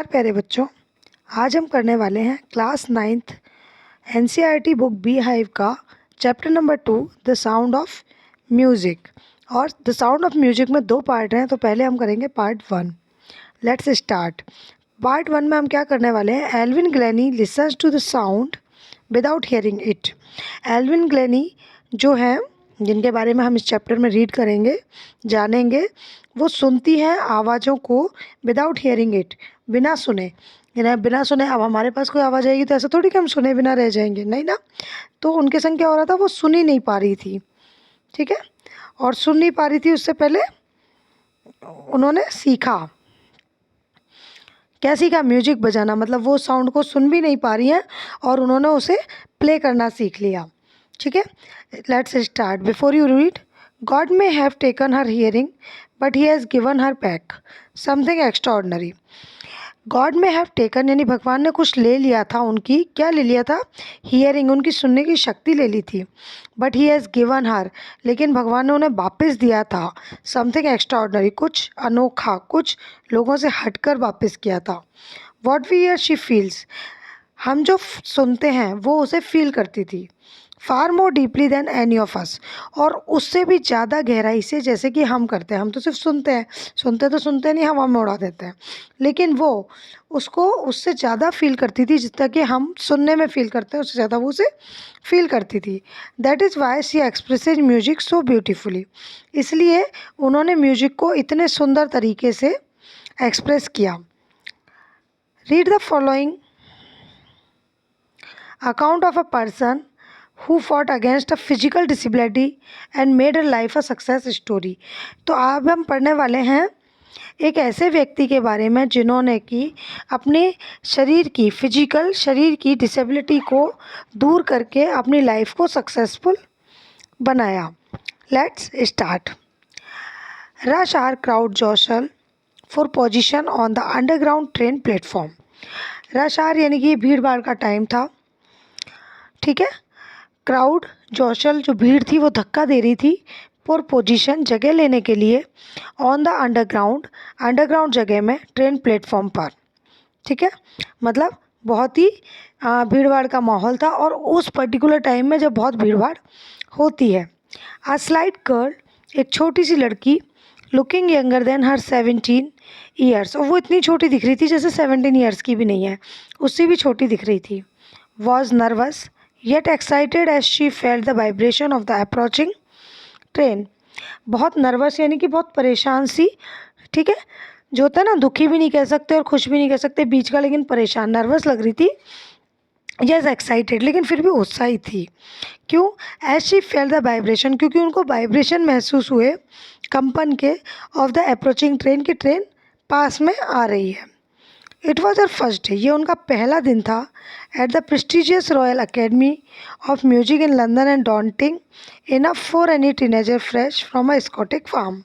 प्यारे बच्चों, आज हम करने वाले हैं class 9th NCERT book Beehive का chapter number 2 the sound of music. और द साउंड ऑफ म्यूज़िक में 2 पार्ट हैं, तो पहले हम करेंगे पार्ट 1। Let's start. पार्ट 1 में हम क्या करने वाले हैं, Evelyn Glennie listens to the sound without hearing it. Evelyn Glennie जो हैं, जिनके बारे में हम इस चैप्टर में रीड करेंगे, जानेंगे, वो सुनती हैं आवाज़ों को विदाउट हियरिंग इट, बिना सुने। बिना सुने, अब हमारे पास कोई आवाज़ आएगी तो ऐसा थोड़ी कि हम सुने बिना रह जाएंगे, नहीं ना। तो उनके संग क्या हो रहा था, वो सुन ही नहीं पा रही थी, ठीक है। और सुन नहीं पा रही थी, उससे पहले उन्होंने सीखा, क्या सीखा, म्यूजिक बजाना। मतलब वो साउंड को सुन भी नहीं पा रही हैं और उन्होंने उसे प्ले करना सीख लिया, ठीक है। Let's start. Before you read, God may have taken her hearing but he has given her back something extraordinary. God में हैव टेकन यानी भगवान ने कुछ ले लिया था उनकी, क्या ले लिया था, हियरिंग, उनकी सुनने की शक्ति ले ली थी। बट ही हैज़ गिवन हर, लेकिन भगवान ने उन्हें वापस दिया था समथिंग एक्स्ट्राऑर्डिनरी, कुछ अनोखा, कुछ लोगों से हटकर वापस किया था। What we hear she feels, हम जो सुनते हैं वो उसे फील करती थी। Far more deeply than any of us, और उससे भी ज़्यादा गहराई से, जैसे कि हम करते हैं। हम तो सिर्फ सुनते हैं, सुनते नहीं, हवा में उड़ा देते हैं। लेकिन वो उसको उससे ज़्यादा फील करती थी, जितना कि हम सुनने में फील करते हैं उससे ज़्यादा वो उसे फील करती थी। That is why she expresses music so beautifully, इसलिए उन्होंने म्यूजिक को इतने सुंदर तरीके से एक्सप्रेस किया। Read the following account of a person who fought against a physical disability and made her life a success story। तो अब हम पढ़ने वाले हैं एक ऐसे व्यक्ति के बारे में जिन्होंने कि अपने शरीर की डिसेबिलिटी को दूर करके अपनी लाइफ को सक्सेसफुल बनाया। Let's start. Rush hour crowd jostle for position on the underground train platform. Rush hour यानी कि भीड़ भाड़ का टाइम था, ठीक है। क्राउड जॉशल, जो भीड़ थी वो धक्का दे रही थी, फॉर पोजीशन जगह लेने के लिए, ऑन द अंडरग्राउंड जगह में, ट्रेन प्लेटफॉर्म पर, ठीक है। मतलब बहुत ही भीड़ भाड़ का माहौल था, और उस पर्टिकुलर टाइम में जब बहुत भीड़ भाड़ होती है। आ स्लाइट गर्ल, एक छोटी सी लड़की, लुकिंग यंगर देन हर 17 ईयर्स, और वो इतनी छोटी दिख रही थी जैसे 17 ईयर्स की भी नहीं है, उससे भी छोटी दिख रही थी। Was nervous yet excited as she felt the vibration of the approaching train। बहुत नर्वस यानी कि बहुत परेशान सी, ठीक है। जो होता है ना, दुखी भी नहीं कह सकते और खुश भी नहीं कह सकते, बीच का, लेकिन परेशान, नर्वस लग रही थी। यस एक्साइटेड, लेकिन फिर भी उत्साहित थी। क्यों, as she felt the vibration, क्योंकि उनको वाइब्रेशन महसूस हुए, कंपन के, ऑफ द अप्रोचिंग ट्रेन, की ट्रेन पास में आ रही है। It was her first day, ये उनका पहला दिन था, at the prestigious Royal Academy of Music in London and daunting enough for any teenager fresh from a Scottish farm.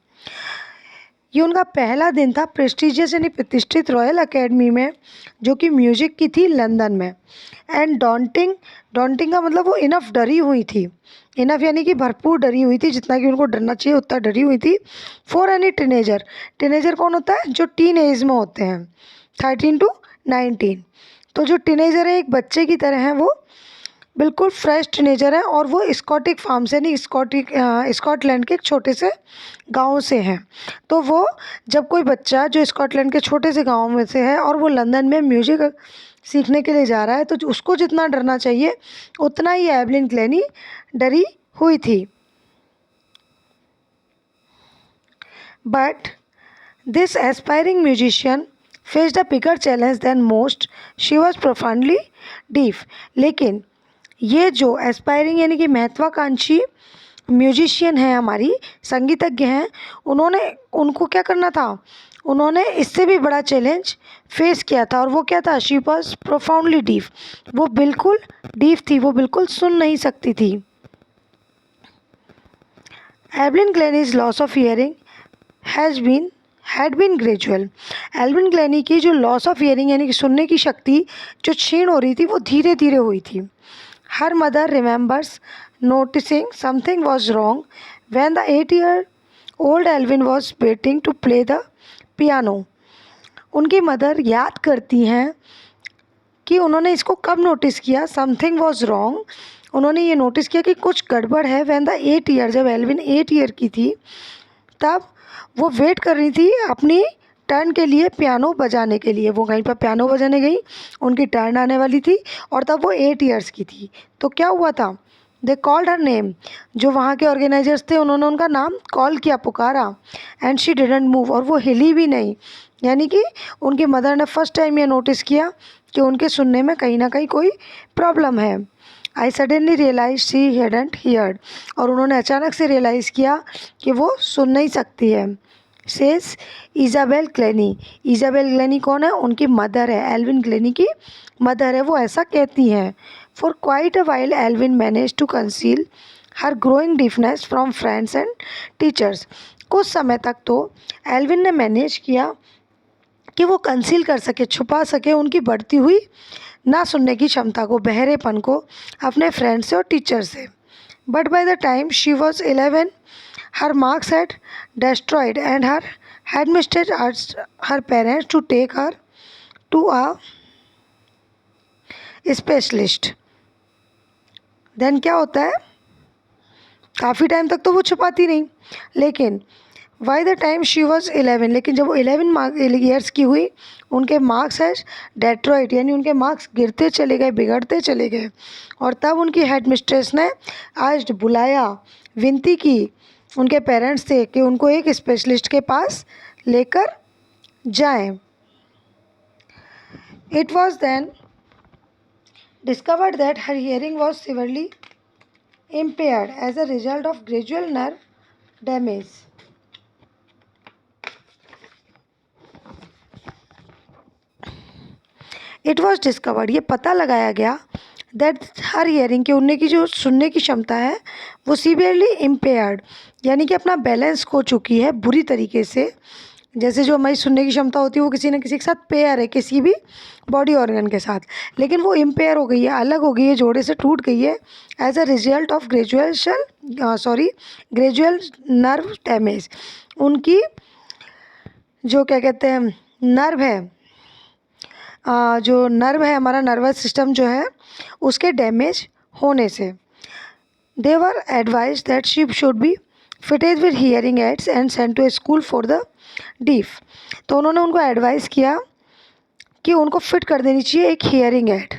ये उनका पहला दिन था प्रेस्टिजियस यानी प्रतिष्ठित रॉयल अकेडमी में, जो कि म्यूजिक की थी लंदन में। एंड डॉन्टिंग का मतलब वो इनफ डरी हुई थी, इनफ यानी कि भरपूर डरी हुई थी, जितना कि उनको डरना चाहिए उतना डरी हुई थी। फॉर एनी टीनेजर, टीनेजर कौन होता है, जो टीन एज में होते हैं, 13 to 19। तो जो टीनेजर है एक बच्चे की तरह हैं, वो बिल्कुल फ्रेश टीनेजर हैं, और वो स्कॉटिक फार्म से नहीं, स्कॉटलैंड के एक छोटे से गांव से हैं। तो वो, जब कोई बच्चा जो स्कॉटलैंड के छोटे से गांव में से है और वो लंदन में म्यूजिक सीखने के लिए जा रहा है, तो उसको जितना डरना चाहिए उतना ही एवलिन ग्लेनी डरी हुई थी। But this aspiring musician faced a bigger challenge than most, she was profoundly deaf। लेकिन ये जो एस्पायरिंग यानी कि महत्वाकांक्षी म्यूजिशियन है, हमारी संगीतज्ञ हैं, उनको क्या करना था, उन्होंने इससे भी बड़ा चैलेंज फेस किया था, और वो क्या था, शी वॉज प्रोफाउंडली डीफ, वो बिल्कुल डीफ थी, वो बिल्कुल सुन नहीं सकती थी। Evelyn Glennie's loss of hearing had been gradual. Evelyn Glennie की जो लॉस ऑफ हियरिंग यानी कि सुनने की शक्ति जो क्षीण हो रही थी, वो धीरे धीरे हुई थी। Her mother remembers noticing something was wrong when the 8-year-old Evelyn was waiting to play the piano. उनकी मदर याद करती हैं कि उन्होंने इसको कब नोटिस किया, समथिंग वॉज रॉन्ग, उन्होंने ये नोटिस किया कि कुछ गड़बड़ है। व्हेन द 8 ईयर, जब एल्विन 8 ईयर की थी तब वो वेट कर रही थी अपनी टर्न के लिए पियानो बजाने के लिए। वो कहीं पर पियानो बजाने गई, उनकी टर्न आने वाली थी और तब वो 8 ईयर्स की थी। तो क्या हुआ था, दे कॉल्ड हर नेम, जो वहाँ के ऑर्गेनाइजर्स थे उन्होंने उनका नाम कॉल किया, पुकारा, एंड शी डिडंट मूव, और वो हिली भी नहीं। यानी कि उनकी मदर ने फर्स्ट टाइम ये नोटिस किया कि उनके सुनने में कहीं ना कहीं कोई प्रॉब्लम है। I suddenly realise she hadn't heard, और उन्होंने अचानक से रियलाइज़ किया कि वो सुन नहीं सकती है। Says Isabel Glenny, Isabel Glenny कौन है, उनकी मदर है, एल्विन ग्लेनी की मदर है, वो ऐसा कहती हैं। For quite a while Evelyn manage to conceal her growing deafness from friends and teachers, कुछ समय तक तो एल्विन ने मैनेज किया कि वो कंसील कर सके, छुपा सके उनकी बढ़ती हुई ना सुनने की क्षमता को, बहरेपन को अपने फ्रेंड से और टीचर से। But by the time she was 11 her marks had destroyed and her headmistress asked her parents to take her to a specialist. Then क्या होता है, काफ़ी टाइम तक तो वो छुपाती नहीं, लेकिन bye the time she was 11, लेकिन जब वो 11 ईयर्स की हुई उनके मार्क्स है डेट्रॉइट, यानी उनके मार्क्स गिरते चले गए, बिगड़ते चले गए, और तब उनकी हेड मिस्ट्रेस ने आज बुलाया, विनती की उनके पेरेंट्स से कि उनको एक स्पेशलिस्ट के पास लेकर जाएं। It was then discovered that her hearing was severely impaired as a result of gradual nerve damage. It was discovered, ये पता लगाया गया, दैट हर हियरिंग के उनने की जो सुनने की क्षमता है वो सीवियरली इम्पेयर्ड, यानी कि अपना बैलेंस खो चुकी है बुरी तरीके से। जैसे जो हमारी सुनने की क्षमता होती है वो किसी न किसी के साथ पेयर है, किसी भी बॉडी ऑर्गन के साथ, लेकिन वो इम्पेयर हो गई है, अलग हो गई है, जोड़े से टूट गई है as a result of gradual nerve damage. उनकी जो क्या कहते हैं नर्व है, जो नर्व है हमारा नर्वस सिस्टम जो है उसके डैमेज होने से। They were advise that she should be fitted with hearing aids and sent to a school for the deaf. तो उन्होंने उनको एडवाइस किया कि उनको फिट कर देनी चाहिए एक हियरिंग एड,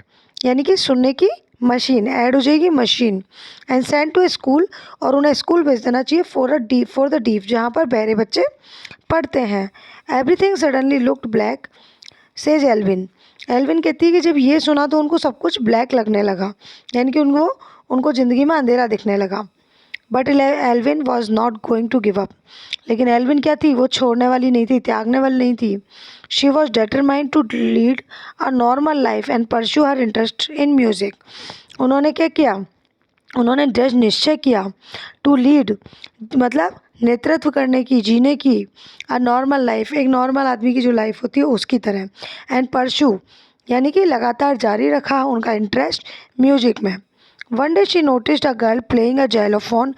यानी कि सुनने की मशीन, ऐड हो जाएगी machine, and send to school, और उन्हें स्कूल भेज देना चाहिए फॉर द डीफ, जहाँ पर बहरे बच्चे पढ़ते हैं। Everything suddenly looked black, says Evelyn. Evelyn कहती है कि जब ये सुना तो उनको सब कुछ ब्लैक लगने लगा, यानी कि उनको ज़िंदगी में अंधेरा दिखने लगा। But Elvin was not going to give up, लेकिन एल्विन क्या थी, वो छोड़ने वाली नहीं थी, त्यागने वाली नहीं थी। She was determined to lead a normal life and pursue her interest in music. उन्होंने क्या किया, उन्होंने दृढ़ निश्चय किया, टू लीड मतलब नेतृत्व करने की, जीने की, अ नॉर्मल लाइफ, एक नॉर्मल आदमी की जो लाइफ होती है उसकी तरह, एंड परस्यू यानी कि लगातार जारी रखा उनका इंटरेस्ट म्यूजिक में। One day she noticed a girl playing a xylophone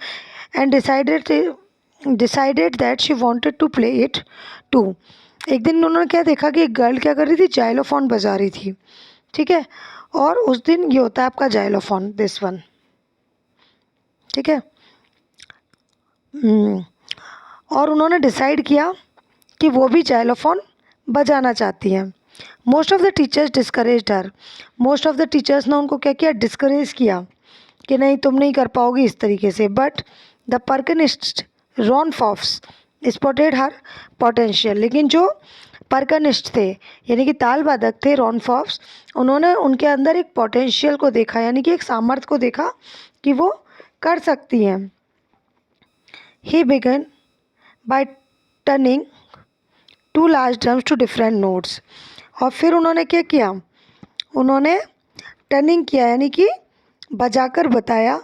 and decided that she wanted to play it too. एक दिन उन्होंने क्या देखा कि एक गर्ल क्या कर रही थी, जाइलोफोन बजा रही थी, ठीक है, और उस दिन ये होता है आपका जाइलोफोन, दिस वन, ठीक है। और उन्होंने डिसाइड किया कि वो भी जाइलोफोन बजाना चाहती हैं। Most of the teachers discouraged her, most of the teachers ने उनको क्या किया, डिस्करेज किया कि नहीं तुम नहीं कर पाओगी इस तरीके से। But the percussionist Ron Forbes spotted her potential, लेकिन जो पर्कनिस्ट थे यानी कि ताल वादक थे रॉन फॉफ्स, उन्होंने उनके अंदर एक पोटेंशियल को देखा, यानी कि एक सामर्थ्य को देखा कि वो कर सकती हैं। He began by turning two large drums to different notes, और फिर उन्होंने क्या किया, उन्होंने टर्निंग किया यानी कि बजाकर बताया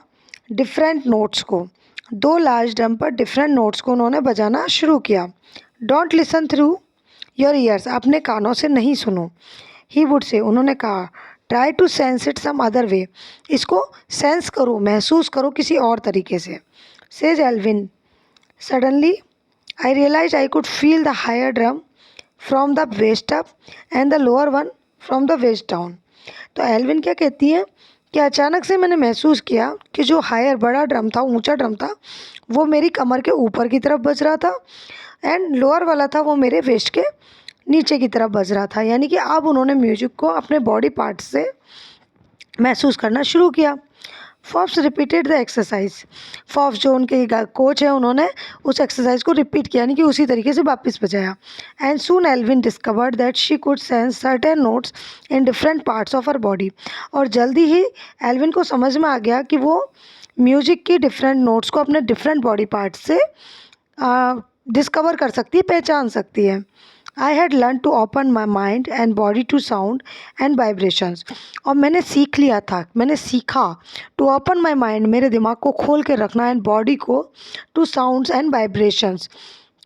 डिफरेंट नोट्स को, 2 लार्ज ड्रम पर डिफरेंट नोट्स को उन्होंने बजाना शुरू किया। Don't listen through your ears, अपने कानों से नहीं सुनो। ही वुड से, उन्होंने कहा, try to sense it some other way, इसको सेंस करो, महसूस करो किसी और तरीके से। Says Elvin, suddenly I realise I could feel the higher drum from the waist up and the lower one from the waist down. तो Elvin क्या कहती है कि अचानक से मैंने महसूस किया कि जो हायर बड़ा ड्रम था, ऊंचा ड्रम था, वो मेरी कमर के ऊपर की तरफ बज रहा था एंड लोअर वाला था वो मेरे वेस्ट के नीचे की तरफ बज रहा था। यानी कि अब उन्होंने म्यूजिक को अपने बॉडी पार्ट से महसूस करना शुरू किया। Forbes repeated the exercise. Forbes जो उनके कोच हैं उन्होंने उस एक्सरसाइज को रिपीट किया, यानी कि उसी तरीके से वापस बजाया। And soon Elvin discovered that she could sense certain notes in different parts of her body. और जल्दी ही एल्विन को समझ में आ गया कि वो म्यूजिक की डिफरेंट नोट्स को अपने डिफरेंट बॉडी पार्ट्स से डिस्कवर कर सकती है, पहचान सकती है। I had learn to open my mind and body to sound and vibrations. और मैंने सीख लिया था, मैंने सीखा टू ओपन माई माइंड, मेरे दिमाग को खोल के रखना, एंड बॉडी को टू साउंड्स एंड वाइब्रेशंस,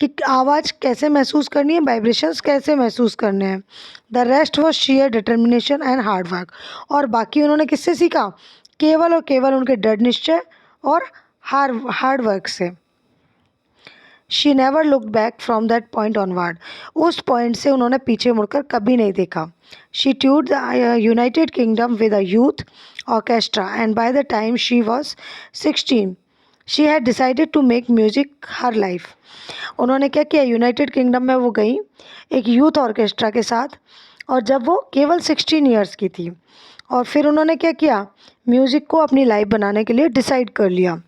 कि आवाज़ कैसे महसूस करनी है, वाइब्रेशंस कैसे महसूस करने हैं। The rest was share determination and hard work. और बाकी उन्होंने किससे सीखा? केवल और केवल उनके दृढ़ निश्चय और हार्ड वर्क से। She never look back from that point onward. उस पॉइंट से उन्होंने पीछे मुड़कर कभी नहीं देखा। She toured the United Kingdom with a youth orchestra and by the time she was 16 she had decided to make music her life. उन्होंने क्या किया, यूनाइटेड किंगडम में वो गई एक यूथ ऑर्केस्ट्रा के साथ, और जब वो केवल 16 ईयर्स की थी, और फिर उन्होंने क्या किया, म्यूज़िक को अपनी लाइफ बनाने के लिए डिसाइड कर लिया।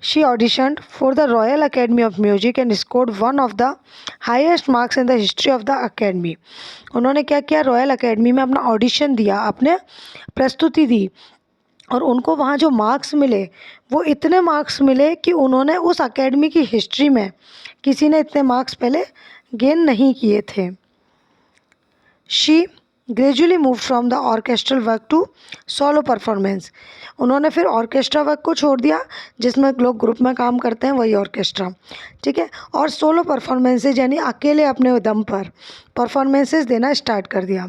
She auditioned for the Royal Academy of Music and scored one of the highest marks in the history of the Academy. उन्होंने क्या किया, रॉयल अकेडमी में अपना ऑडिशन दिया, अपने प्रस्तुति दी, और उनको वहाँ जो मार्क्स मिले वो इतने मार्क्स मिले कि उन्होंने उस अकेडमी की हिस्ट्री में किसी ने इतने मार्क्स पहले गेन नहीं किए थे। She gradually move from the orchestral work to solo performance. उन्होंने फिर ऑर्केस्ट्रा वर्क को छोड़ दिया, जिसमें लोग ग्रुप में काम करते हैं, वही ऑर्केस्ट्रा, ठीक है, और सोलो परफॉर्मेंसेज यानी अकेले अपने दम पर परफॉर्मेंसेज देना स्टार्ट कर दिया।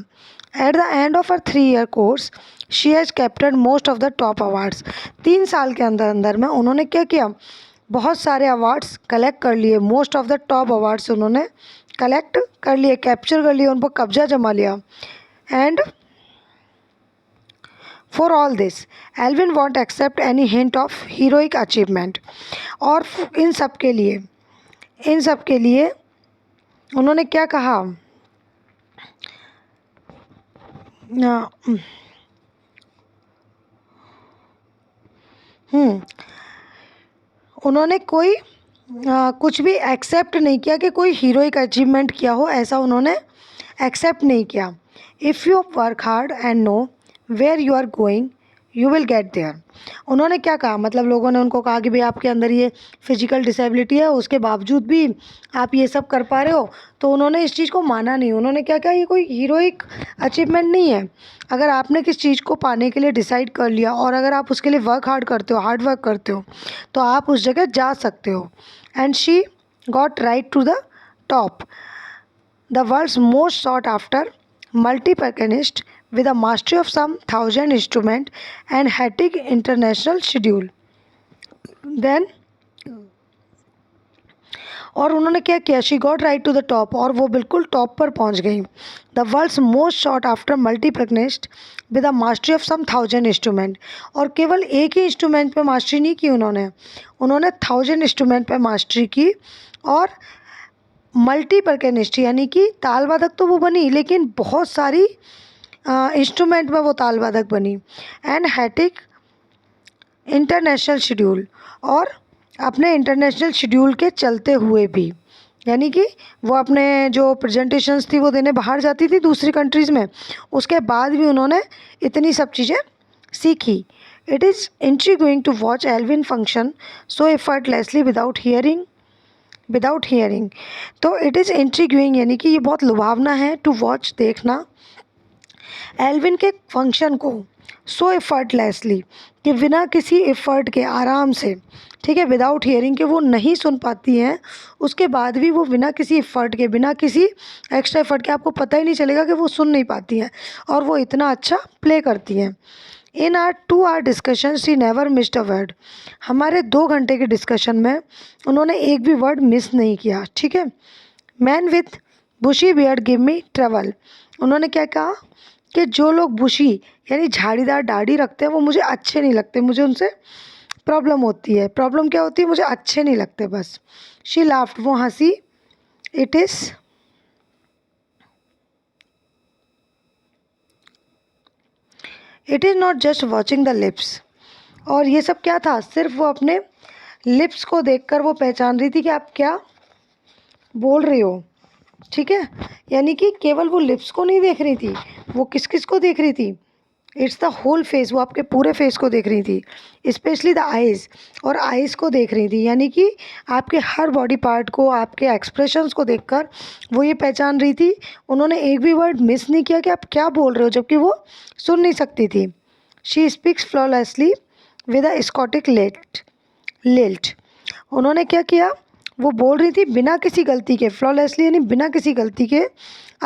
Eight the end of her 3-year course she has captain most of the top awards. 3 साल के अंदर अंदर में उन्होंने क्या किया, बहुत सारे अवार्ड्स कलेक्ट कर लिए, most of the top awards उन्होंने कलेक्ट कर लिए, कैप्चर कर लिए, उन पर कब्जा जमा लिया। And for all this Elvin won't accept any hint of heroic achievement. और इन सब के लिए उन्होंने क्या कहा, उन्होंने कोई कुछ भी एक्सेप्ट नहीं किया कि कोई हीरोइक अचीवमेंट किया हो, ऐसा उन्होंने एक्सेप्ट नहीं किया। If you work hard and know where you are going you will get there. उन्होंने क्या कहा, मतलब लोगों ने उनको कहा कि भाई आपके अंदर ये फिजिकल डिसेबिलिटी है, उसके बावजूद भी आप ये सब कर पा रहे हो, तो उन्होंने इस चीज़ को माना नहीं। उन्होंने क्या कहा, ये कोई हीरोइक अचीवमेंट नहीं है। अगर आपने किस चीज़ को पाने के लिए डिसाइड कर लिया और अगर आप उसके लिए वर्क हार्ड करते हो, हार्ड वर्क करते हो, तो आप उस जगह जा सकते हो। And she got right to the top, the world's most sought after multi-percussionist with a mastery of some 1,000 instrument and hectic international schedule. Then और उन्होंने क्या किया, she got right to the top, और वो बिल्कुल टॉप पर पहुंच गई। The world's most sought after multi percussionist with a mastery of some 1,000 instrument. और केवल एक ही इंस्ट्रूमेंट पे मास्टरी नहीं की उन्होंने 1,000 इंस्ट्रूमेंट पे मास्टरी की, और मल्टी परकनिस्ट यानी कि ताल वादक तो वो बनी, लेकिन बहुत सारी इंस्ट्रूमेंट में वो ताल वादक बनी। एंड हैटिक इंटरनेशनल शेड्यूल, और अपने इंटरनेशनल शेड्यूल के चलते हुए भी, यानी कि वो अपने जो प्रेजेंटेशंस थी वो देने बाहर जाती थी दूसरी कंट्रीज़ में, उसके बाद भी उन्होंने इतनी सब चीज़ें सीखी। It is intriguing to watch Evelyn function so effortlessly without hearing. तो इट इज़ इंट्रिग्यूइंग यानी कि ये बहुत लुभावना है, टू वॉच देखना, एल्विन के फंक्शन को सो एफर्टलेसली कि बिना किसी एफर्ट के आराम से, ठीक है, विदाउट हियरिंग के वो नहीं सुन पाती हैं, उसके बाद भी वो बिना किसी एफर्ट के, बिना किसी एक्स्ट्रा एफर्ट के, आपको पता ही नहीं चलेगा कि वो सुन नहीं पाती हैं, और वो इतना अच्छा प्ले करती हैं। In our 2 hour discussion she never missed a word. हमारे 2 घंटे के डिस्कशन में उन्होंने एक भी वर्ड मिस नहीं किया, ठीक है। Man with bushy beard give me trouble. उन्होंने क्या कहा कि जो लोग बुशी यानी झाड़ीदार दाढ़ी रखते हैं वो मुझे अच्छे नहीं लगते, मुझे उनसे प्रॉब्लम होती है। प्रॉब्लम क्या होती है? मुझे अच्छे नहीं लगते बस। शी लाफ्ड, वो हंसी। It is not just watching the lips. और ये सब क्या था? सिर्फ वो अपने लिप्स को देखकर वो पहचान रही थी कि आप क्या बोल रहे हो। ठीक है, यानी कि केवल वो लिप्स को नहीं देख रही थी, वो किस किस को देख रही थी? इट्स द होल फेस, वो आपके पूरे फेस को देख रही थी, स्पेशली द आइज़। और आइज़ को देख रही थी, यानी कि आपके हर बॉडी पार्ट को, आपके एक्सप्रेशंस को देखकर वो ये पहचान रही थी। उन्होंने एक भी वर्ड मिस नहीं किया कि आप क्या बोल रहे हो, जबकि वो सुन नहीं सकती थी। She speaks flawlessly with a Scottish lilt. उन्होंने क्या किया? वो बोल रही थी बिना किसी गलती के, फ्लॉलेसली यानी बिना किसी गलती के,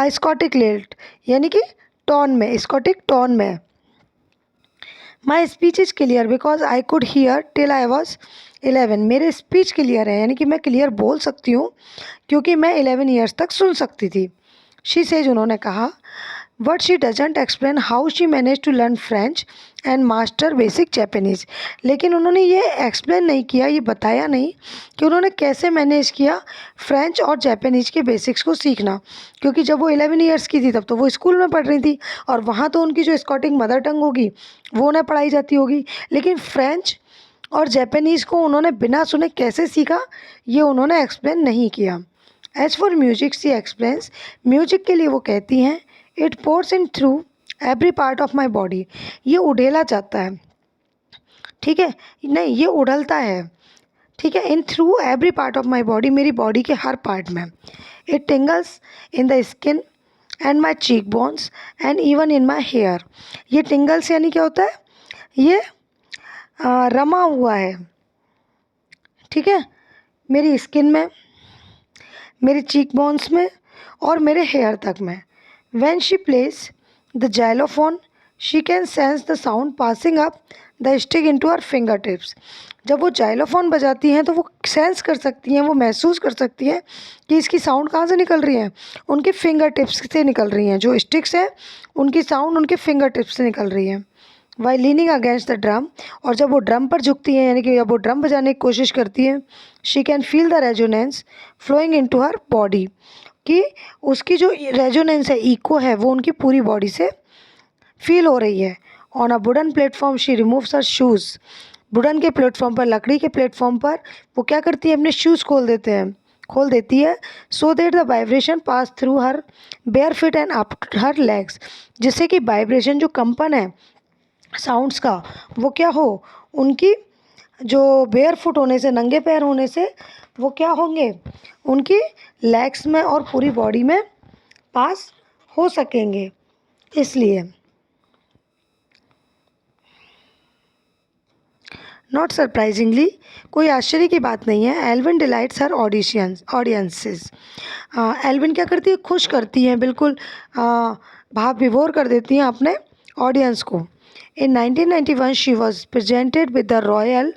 स्कॉटिक लिल्ट यानी कि टोन में, स्कॉटिक टोन में। My speech is clear because I could hear till I was 11। मेरे स्पीच क्लियर है, यानी कि मैं क्लियर बोल सकती हूँ क्योंकि मैं 11 ईयर्स तक सुन सकती थी। शी सेज, उन्होंने कहा, but she doesn't explain how she manage to learn French and master basic Japanese. लेकिन उन्होंने ये एक्सप्लेन नहीं किया, ये बताया नहीं कि उन्होंने कैसे मैनेज किया फ्रेंच और जैपनीज़ के बेसिक्स को सीखना। क्योंकि जब वो 11 ईयर्स की थी तब तो वो स्कूल में पढ़ रही थी और वहाँ तो उनकी जो स्कॉटिक मदर टंग होगी वो उन्हें पढ़ाई जाती होगी। लेकिन फ्रेंच और जैपनीज़ को उन्होंने बिना सुने कैसे सीखा, ये उन्होंने एक्सप्लेन नहीं किया। As for music, she explains, music के लिए वो कहती हैं, it pours in through every part of my body. ये उड़ेला जाता है, ठीक है, नहीं ये उड़लता है, ठीक है, in through every part of my body, मेरी बॉडी के हर पार्ट में। It tingles in the skin and my cheekbones and even in my hair. ये टिंगल्स यानी क्या होता है? ये रमा हुआ है, ठीक है, मेरी स्किन में, मेरे चीक बोन्स में और मेरे हेयर तक में। When she plays the xylophone, she can sense the sound passing up the stick into her fingertips. जब वो जाइलोफोन बजाती हैं तो वो सेंस कर सकती हैं, वो महसूस कर सकती हैं कि इसकी साउंड कहाँ से निकल रही है, उनके फिंगर टिप्स से निकल रही हैं। जो स्टिक्स हैं उनकी साउंड उनके फिंगर टिप्स से निकल रही है। While leaning against the drum, और जब वो ड्रम पर झुकती हैं, यानी कि जब वो ड्रम बजाने की कोशिश करती हैं, she can feel the resonance flowing into her body, कि उसकी जो रेजोनेंस है, इको है, वो उनकी पूरी बॉडी से फील हो रही है। On a wooden platform she removes her shoes. Wooden के प्लेटफॉर्म पर, लकड़ी के प्लेटफॉर्म पर वो क्या करती है? अपने शूज़ खोल देती है, so that the vibration pass through her bare feet and up her legs, जिससे कि वाइब्रेशन, जो कंपन है साउंड्स का, वो क्या हो, उनकी जो बेयर फुट होने से, नंगे पैर होने से, वो क्या होंगे, उनकी लेग्स में और पूरी बॉडी में पास हो सकेंगे। इसलिए नॉट सरप्राइजिंगली, कोई आश्चर्य की बात नहीं है, एल्विन डिलाइट्स हर ऑडियंसेस। एल्विन क्या करती है? खुश करती हैं, बिल्कुल भाव विभोर कर देती हैं अपने ऑडियंस को। इन 1991 she was presented with the royal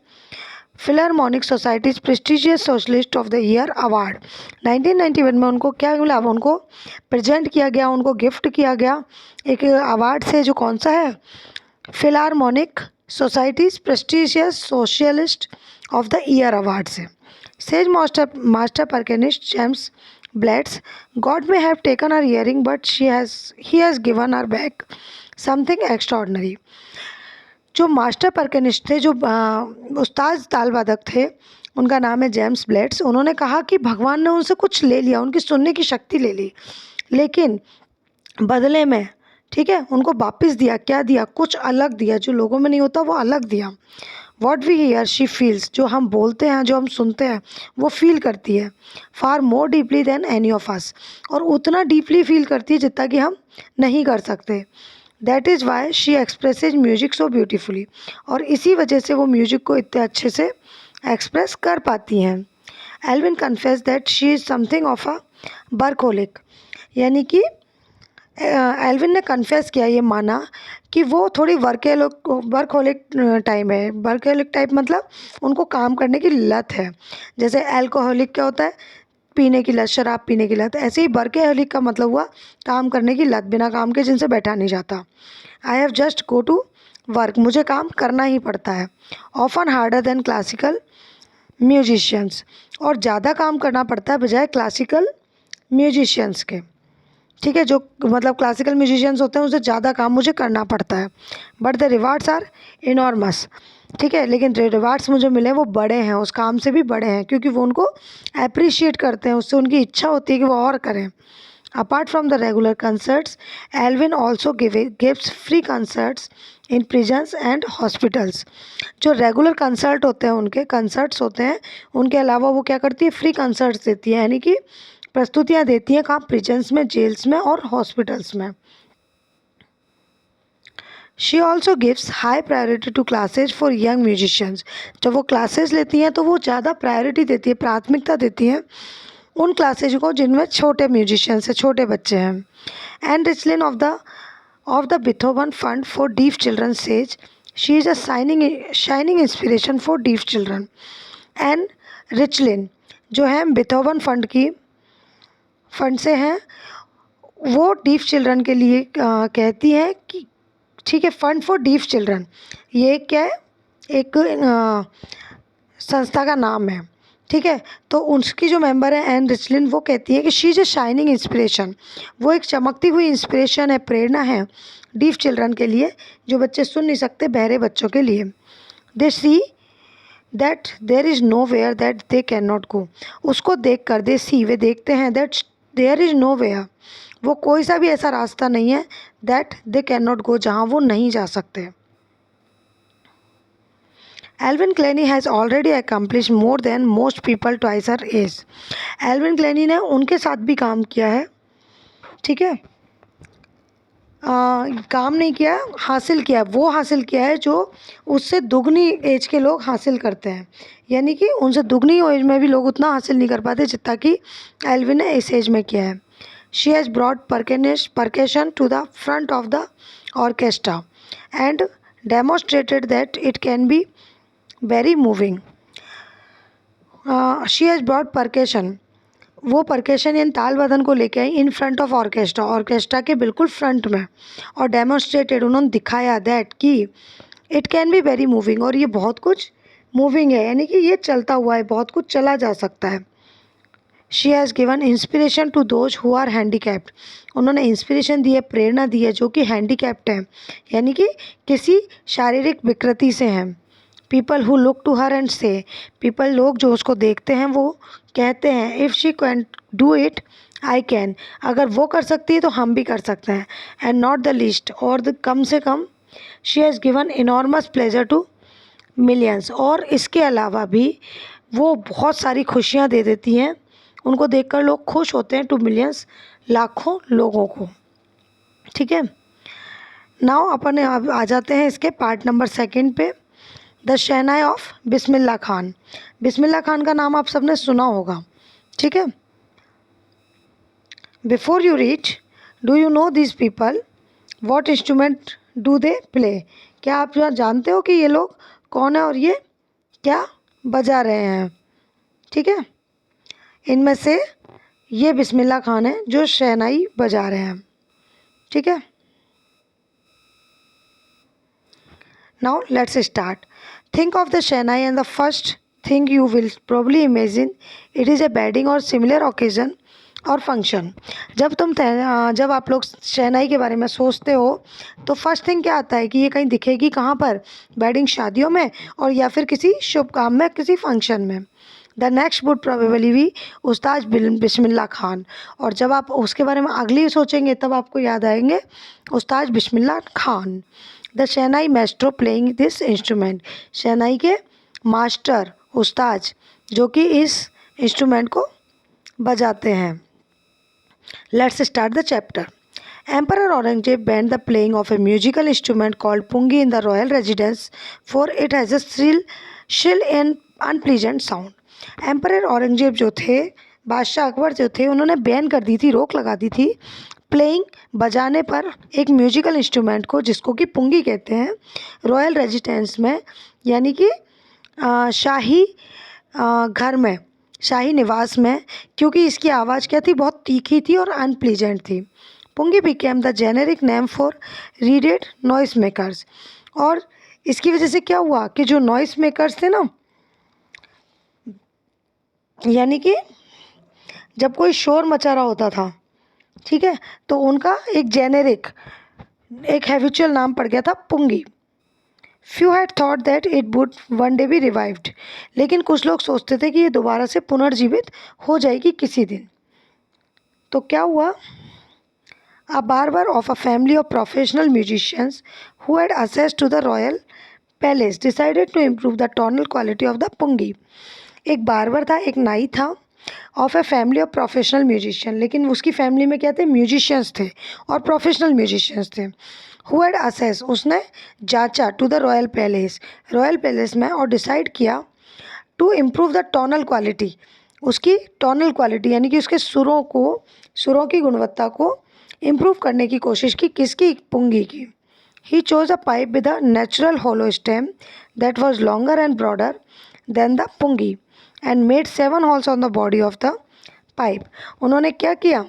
Philharmonic Society's prestigious socialist of the year award. 1991 में उनको क्या मिला? उनको प्रेजेंट किया गया, उनको गिफ्ट किया गया एक अवार्ड से, जो कौन सा है? Philharmonic Society's prestigious socialist of the year award से। Says master percussionist James Blades, God may have taken her hearing but he has given her back something extraordinary. जो मास्टर परकेनिस्ट थे, जो उस्ताद ताल वादक थे, उनका नाम है जेम्स ब्लेट्स। उन्होंने कहा कि भगवान ने उनसे कुछ ले लिया, उनकी सुनने की शक्ति ले ली, लेकिन बदले में, ठीक है, उनको वापस दिया। क्या दिया? कुछ अलग दिया, जो लोगों में नहीं होता वो अलग दिया। What we hear she feels, जो हम बोलते हैं, जो हम सुनते हैं, वो फील करती है far more deeply than any of us, और उतना डीपली फील करती है जितना कि हम नहीं कर सकते। That is why she expresses music so beautifully, और इसी वजह से वो म्यूजिक को इतने अच्छे से एक्सप्रेस कर पाती हैं। Elvin confess that she is something of a workaholic, यानी कि एल्विन ने कन्फेस किया, ये माना कि वो थोड़ी वर्कहोलिक टाइप है। वर्कहोलिक टाइप मतलब उनको काम करने की लत है। जैसे एल्कोहलिक क्या होता है? पीने की लत, शराब पीने की लत। ऐसे ही वर्कहॉलिक का मतलब हुआ काम करने की लत, बिना काम के जिनसे बैठा नहीं जाता। I have just go to work, मुझे काम करना ही पड़ता है। Often harder than classical musicians, और ज़्यादा काम करना पड़ता है बजाय क्लासिकल म्यूजिशियंस के। ठीक है, जो मतलब क्लासिकल म्यूजिशियंस होते हैं उससे ज़्यादा काम मुझे करना पड़ता है। But the rewards are enormous. ठीक है, लेकिन जो रिवार्ड्स मुझे मिले वो बड़े हैं, उस काम से भी बड़े हैं, क्योंकि वो उनको अप्रिशिएट करते हैं, उससे उनकी इच्छा होती है कि वो और करें। Apart from the regular concerts, Elvin also gives free concerts in prisons and hospitals. जो रेगुलर कंसर्ट होते हैं, उनके कंसर्ट्स होते हैं, उनके अलावा वो क्या करती है, फ्री कंसर्ट्स देती है, यानी कि प्रस्तुतियाँ देती हैं कहाँ, प्रिजन्स में, जेल्स में और हॉस्पिटल्स में। She also gives high priority to classes for young musicians. जब वो क्लासेज लेती हैं तो वो ज़्यादा प्रायोरिटी देती है, प्राथमिकता देती हैं उन क्लासेज को जिनमें छोटे म्यूजिशियंस हैं, छोटे बच्चे हैं। And रिचलिन of the बिथोवन fund for deaf children says she is a shining inspiration for deaf children. And रिचलिन जो है बिथोवन फंड से हैं, वो डीफ चिल्ड्रन के लिए कहती है कि ठीक है, फंड फॉर डीफ चिल्ड्रन ये क्या है, एक संस्था का नाम है। ठीक है, तो उसकी जो मेंबर है एन रिचलिन, वो कहती है कि she is a shining inspiration, वो एक चमकती हुई इंस्पिरेशन है, प्रेरणा है डीफ चिल्ड्रन के लिए, जो बच्चे सुन नहीं सकते, बहरे बच्चों के लिए। They see that there is nowhere that they can not go. उसको देख कर दे सी, वे देखते हैं, that there is nowhere, वो कोई सा भी ऐसा रास्ता नहीं है, that they can not go, जहाँ वो नहीं जा सकते। Evelyn Glennie has already accomplish more than most people twice her age. Evelyn Glennie ने उनके साथ भी काम किया है। ठीक है, काम नहीं किया, हासिल किया, वो हासिल किया है जो उससे दुगनी एज के लोग हासिल करते हैं, यानी कि उनसे दुगनी एज में भी लोग उतना हासिल नहीं कर पाते जितना कि एल्विन ने इस एज में किया है। She has brought percussion to the front of the orchestra and demonstrated that it can be very moving. She has brought percussion, वो परकेशन यानी ताल वादन को लेके आई in front of orchestra, orchestra के बिल्कुल फ्रंट में, और डेमोन्स्ट्रेटेड, उन्होंने दिखाया दैट कि it can be very moving, और ये बहुत कुछ मूविंग है, यानी कि ये चलता हुआ है, बहुत कुछ चला जा सकता है। She has given inspiration to those who are handicapped, उन्होंने इंस्पिरेशन दी है, प्रेरणा दी है जो कि हैंडीकैप्ड हैं, यानी कि किसी शारीरिक विकृति से हैं। People who look to her and say, people, लोग जो उसको देखते हैं वो कहते हैं if she can do it I can, अगर वो कर सकती है तो हम भी कर सकते हैं। एंड नॉट द लीस्ट, और कम से कम, she has given enormous pleasure to millions, और इसके अलावा भी वो बहुत सारी खुशियाँ दे देती हैं, उनको देखकर लोग खुश होते हैं, टू मिलियंस, लाखों लोगों को। ठीक है, नाउ अपन आ जाते हैं इसके पार्ट नंबर 2 पे, the shehnai of Bismillah Khan. Bismillah Khan का नाम आप सबने सुना होगा। ठीक है, before you reach, do you know this people, what instrument do they play, क्या आप जानते हो कि ये लोग कौन है और ये क्या बजा रहे हैं। ठीक है, इनमें से ये बिस्मिल्लाह खान है जो शहनाई बजा रहे हैं। ठीक है, now let's start. Think of the shehnai and the first thing you will probably imagine it is a wedding और सिमिलर ओकेजन और फंक्शन। जब आप लोग शहनाई के बारे में सोचते हो तो फर्स्ट थिंग क्या आता है कि ये कहीं दिखेगी कहाँ पर, वेडिंग, शादियों में, और या फिर किसी शुभ काम में, किसी फंक्शन में। The next would probably be उस्ताद बिस्मिल्लाह खान, और जब आप उसके बारे में अगली सोचेंगे तब आपको याद आएंगे Ustad Bismillah Khan. The shehnai master playing this instrument, shehnai के मास्टर, उस्ताद, जो कि इस इंस्ट्रूमेंट को बजाते हैं। Let's start the chapter. Emperor Aurangzeb banned the playing of a musical instrument called pungi in the royal residence, for it has a shrill and unpleasant sound. Emperor Aurangzeb जो थे, बादशाह अकबर जो थे, उन्होंने बैन कर दी थी, रोक लगा दी थी प्लेइंग, बजाने पर, एक म्यूजिकल इंस्ट्रूमेंट को जिसको कि पुंगी कहते हैं, रॉयल रेजिडेंस में, यानी कि शाही घर में, शाही निवास में, क्योंकि इसकी आवाज़ क्या थी, बहुत तीखी थी और अनप्लीजेंट थी। Pungi became the generic name for reeded noise makers. और इसकी वजह से क्या हुआ कि जो नॉइस मेकर्स थे ना, यानी कि जब कोई शोर मचा रहा होता था, ठीक है, तो उनका एक जेनेरिक, एक हैबिचुअल नाम पड़ गया था pungi. Few had thought that it would one day be revived. लेकिन कुछ लोग सोचते थे कि ये दोबारा से पुनर्जीवित हो जाएगी किसी दिन। तो क्या हुआ, a barber of a family of professional musicians who had access to the royal palace decided to improve the tonal quality of the pungi। एक बार्बर था, एक नाई था, of a family of professional musician, लेकिन उसकी family में क्या थे, म्यूजिशियंस थे और प्रोफेशनल म्यूजिशियंस थे। हु हैड असेस, उसने जांचा, to the royal palace, royal palace में, और डिसाइड किया to improve the tonal quality, उसकी टोनल क्वालिटी यानी कि उसके सुरों की गुणवत्ता को इम्प्रूव करने की कोशिश की। किसकी, पुंगी की। He chose a pipe with a natural hollow stem that was longer and broader than the pungi and made 7 holes on the body of the pipe. उन्होंने क्या किया,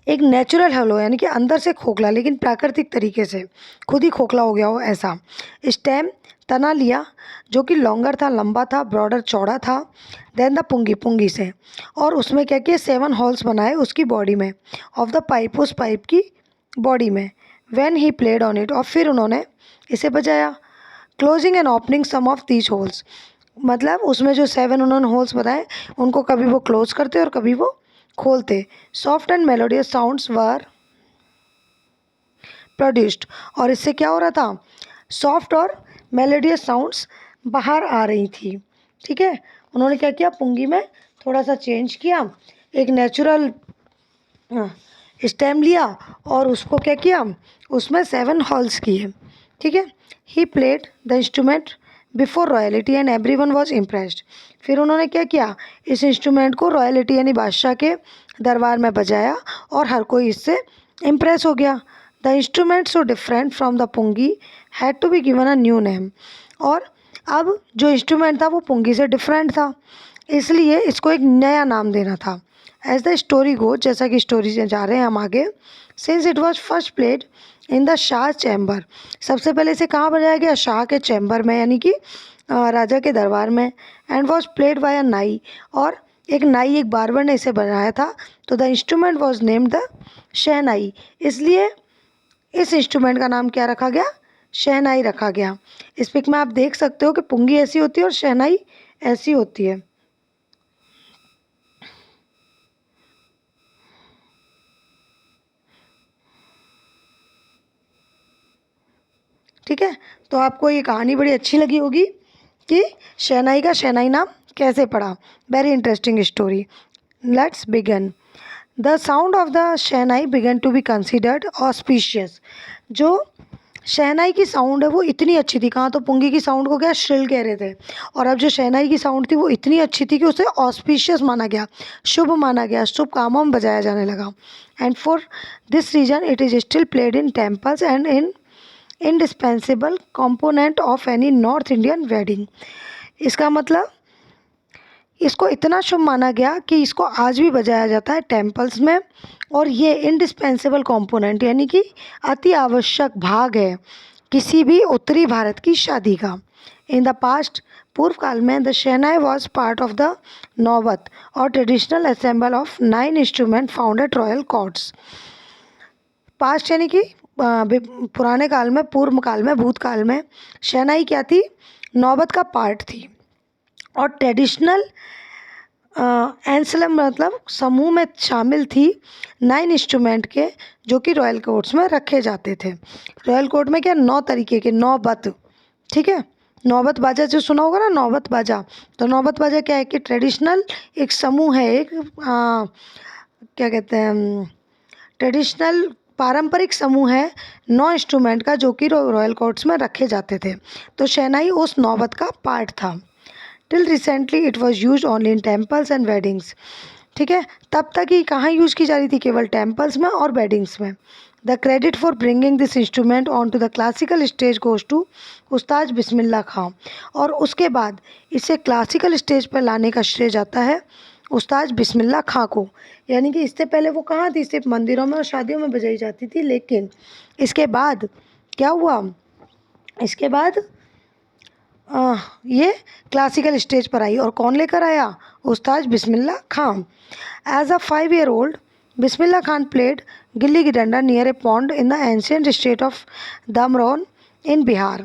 एक नेचुरल होलो यानी कि अंदर से खोखला, लेकिन प्राकृतिक तरीके से, खुद ही खोखला हो गया हो ऐसा, स्टेम, तना लिया जो कि लॉन्गर था, लंबा था, ब्रॉडर, चौड़ा था, देन द पुंगी, पुंगी से, और उसमें क्या किया, 7 होल्स बनाए उसकी बॉडी में, ऑफ द पाइप, उस पाइप की बॉडी में। When he played on it, और फिर उन्होंने इसे बजाया। Closing and opening some of these holes, मतलब उसमें जो 7 उन्होंने होल्स बताए, उनको कभी वो क्लोज करते और कभी वो खोलते। Soft and melodious sounds were produced, और इससे क्या हो रहा था, सॉफ्ट और मेलोडियस साउंड्स बाहर आ रही थी। ठीक है, उन्होंने क्या किया, पुंगी में थोड़ा सा चेंज किया, एक नेचुरल स्टेम लिया और उसको क्या किया, उसमें 7 हॉल्स किए। ठीक है, he played the instrument before royalty and everyone was impressed. फिर उन्होंने क्या किया, इस इंस्ट्रूमेंट को रॉयलिटी यानी बादशाह के दरबार में बजाया और हर कोई इससे इम्प्रेस हो गया। The instrument so different from the pungi had to be given a new name. और अब जो इंस्ट्रूमेंट था वो पुंगी से डिफरेंट था, इसलिए इसको एक नया नाम देना था। एज द स्टोरी गो, जैसा कि स्टोरी से जा रहे हैं हम आगे, since it was first played in the Shah chamber, सबसे पहले इसे कहाँ बजाया गया, शाह के चैम्बर में यानी कि राजा के दरबार में। एंड वॉज प्लेड बाय अ नाई, और एक नाई, एक बार्बर ने इसे बनाया था। तो the instrument was named the shehnai, इसलिए इस इंस्ट्रूमेंट का नाम क्या रखा गया, शहनाई रखा गया। इस पिक में आप देख सकते हो कि पुंगी ऐसी होती है और शहनाई ऐसी होती है। ठीक है, तो आपको ये कहानी बड़ी अच्छी लगी होगी कि शहनाई का शहनाई नाम कैसे पड़ा। Very interesting story. Let's begin. The sound of the shehnai began to be considered auspicious. जो शहनाई की साउंड है वो इतनी अच्छी थी, कहाँ तो पुंगी की साउंड को क्या श्रिल कह रहे थे, और अब जो शहनाई की साउंड थी वो इतनी अच्छी थी कि उसे ऑस्पिशियस माना गया, शुभ माना गया, शुभ कामों में बजाया जाने लगा। And for this reason it is still played in temples and in indispensable component of any North Indian wedding. इसका मतलब इसको इतना शुभ माना गया कि इसको आज भी बजाया जाता है टेम्पल्स में, और ये इंडिस्पेंसिबल कंपोनेंट यानी कि अति आवश्यक भाग है किसी भी उत्तरी भारत की शादी का। इन द पास्ट, पूर्व काल में, the shehnai was part of the नौबत और traditional assemble of 9 instrument found at royal courts. Past यानी कि पुराने काल में, पूर्व काल में, भूतकाल में शहनाई क्या थी, नौबत का पार्ट थी, और ट्रेडिशनल एंसलम मतलब समूह में शामिल थी 9 इंस्ट्रूमेंट के, जो कि रॉयल कोर्ट्स में रखे जाते थे। रॉयल कोर्ट में क्या, 9 तरीके के नौबत। ठीक है, नौबत बाजा जो सुना होगा ना, नौबत बाजा, तो नौबत बाजा क्या है कि ट्रेडिशनल एक समूह है, एक क्या कहते हैं, ट्रेडिशनल पारंपरिक समूह है 9 इंस्ट्रूमेंट का, जो कि रॉयल कोर्ट्स में रखे जाते थे। तो शहनाई उस नौबत का पार्ट था। Till recently it was use only in temples and weddings. ठीक है, तब तक ही कहाँ यूज़ की जा रही थी, केवल टेम्पल्स में और वेडिंग्स में। The credit for bringing this instrument onto the classical stage goes to Ustad Bismillah खां। और उसके बाद इसे क्लासिकल स्टेज पर लाने का श्रेय जाता है उस्ताद बिस्मिल्लाह खां को। यानी कि इससे पहले वो कहाँ थी, सिर्फ मंदिरों में और शादियों में बजाई जाती थी, लेकिन इसके बाद क्या हुआ, इसके बाद ये क्लासिकल स्टेज पर आई। और कौन लेकर आया, Ustad Bismillah Khan. As a 5 year old Bismillah Khan played gilli danda near a pond in the ancient state of Dumraon in Bihar.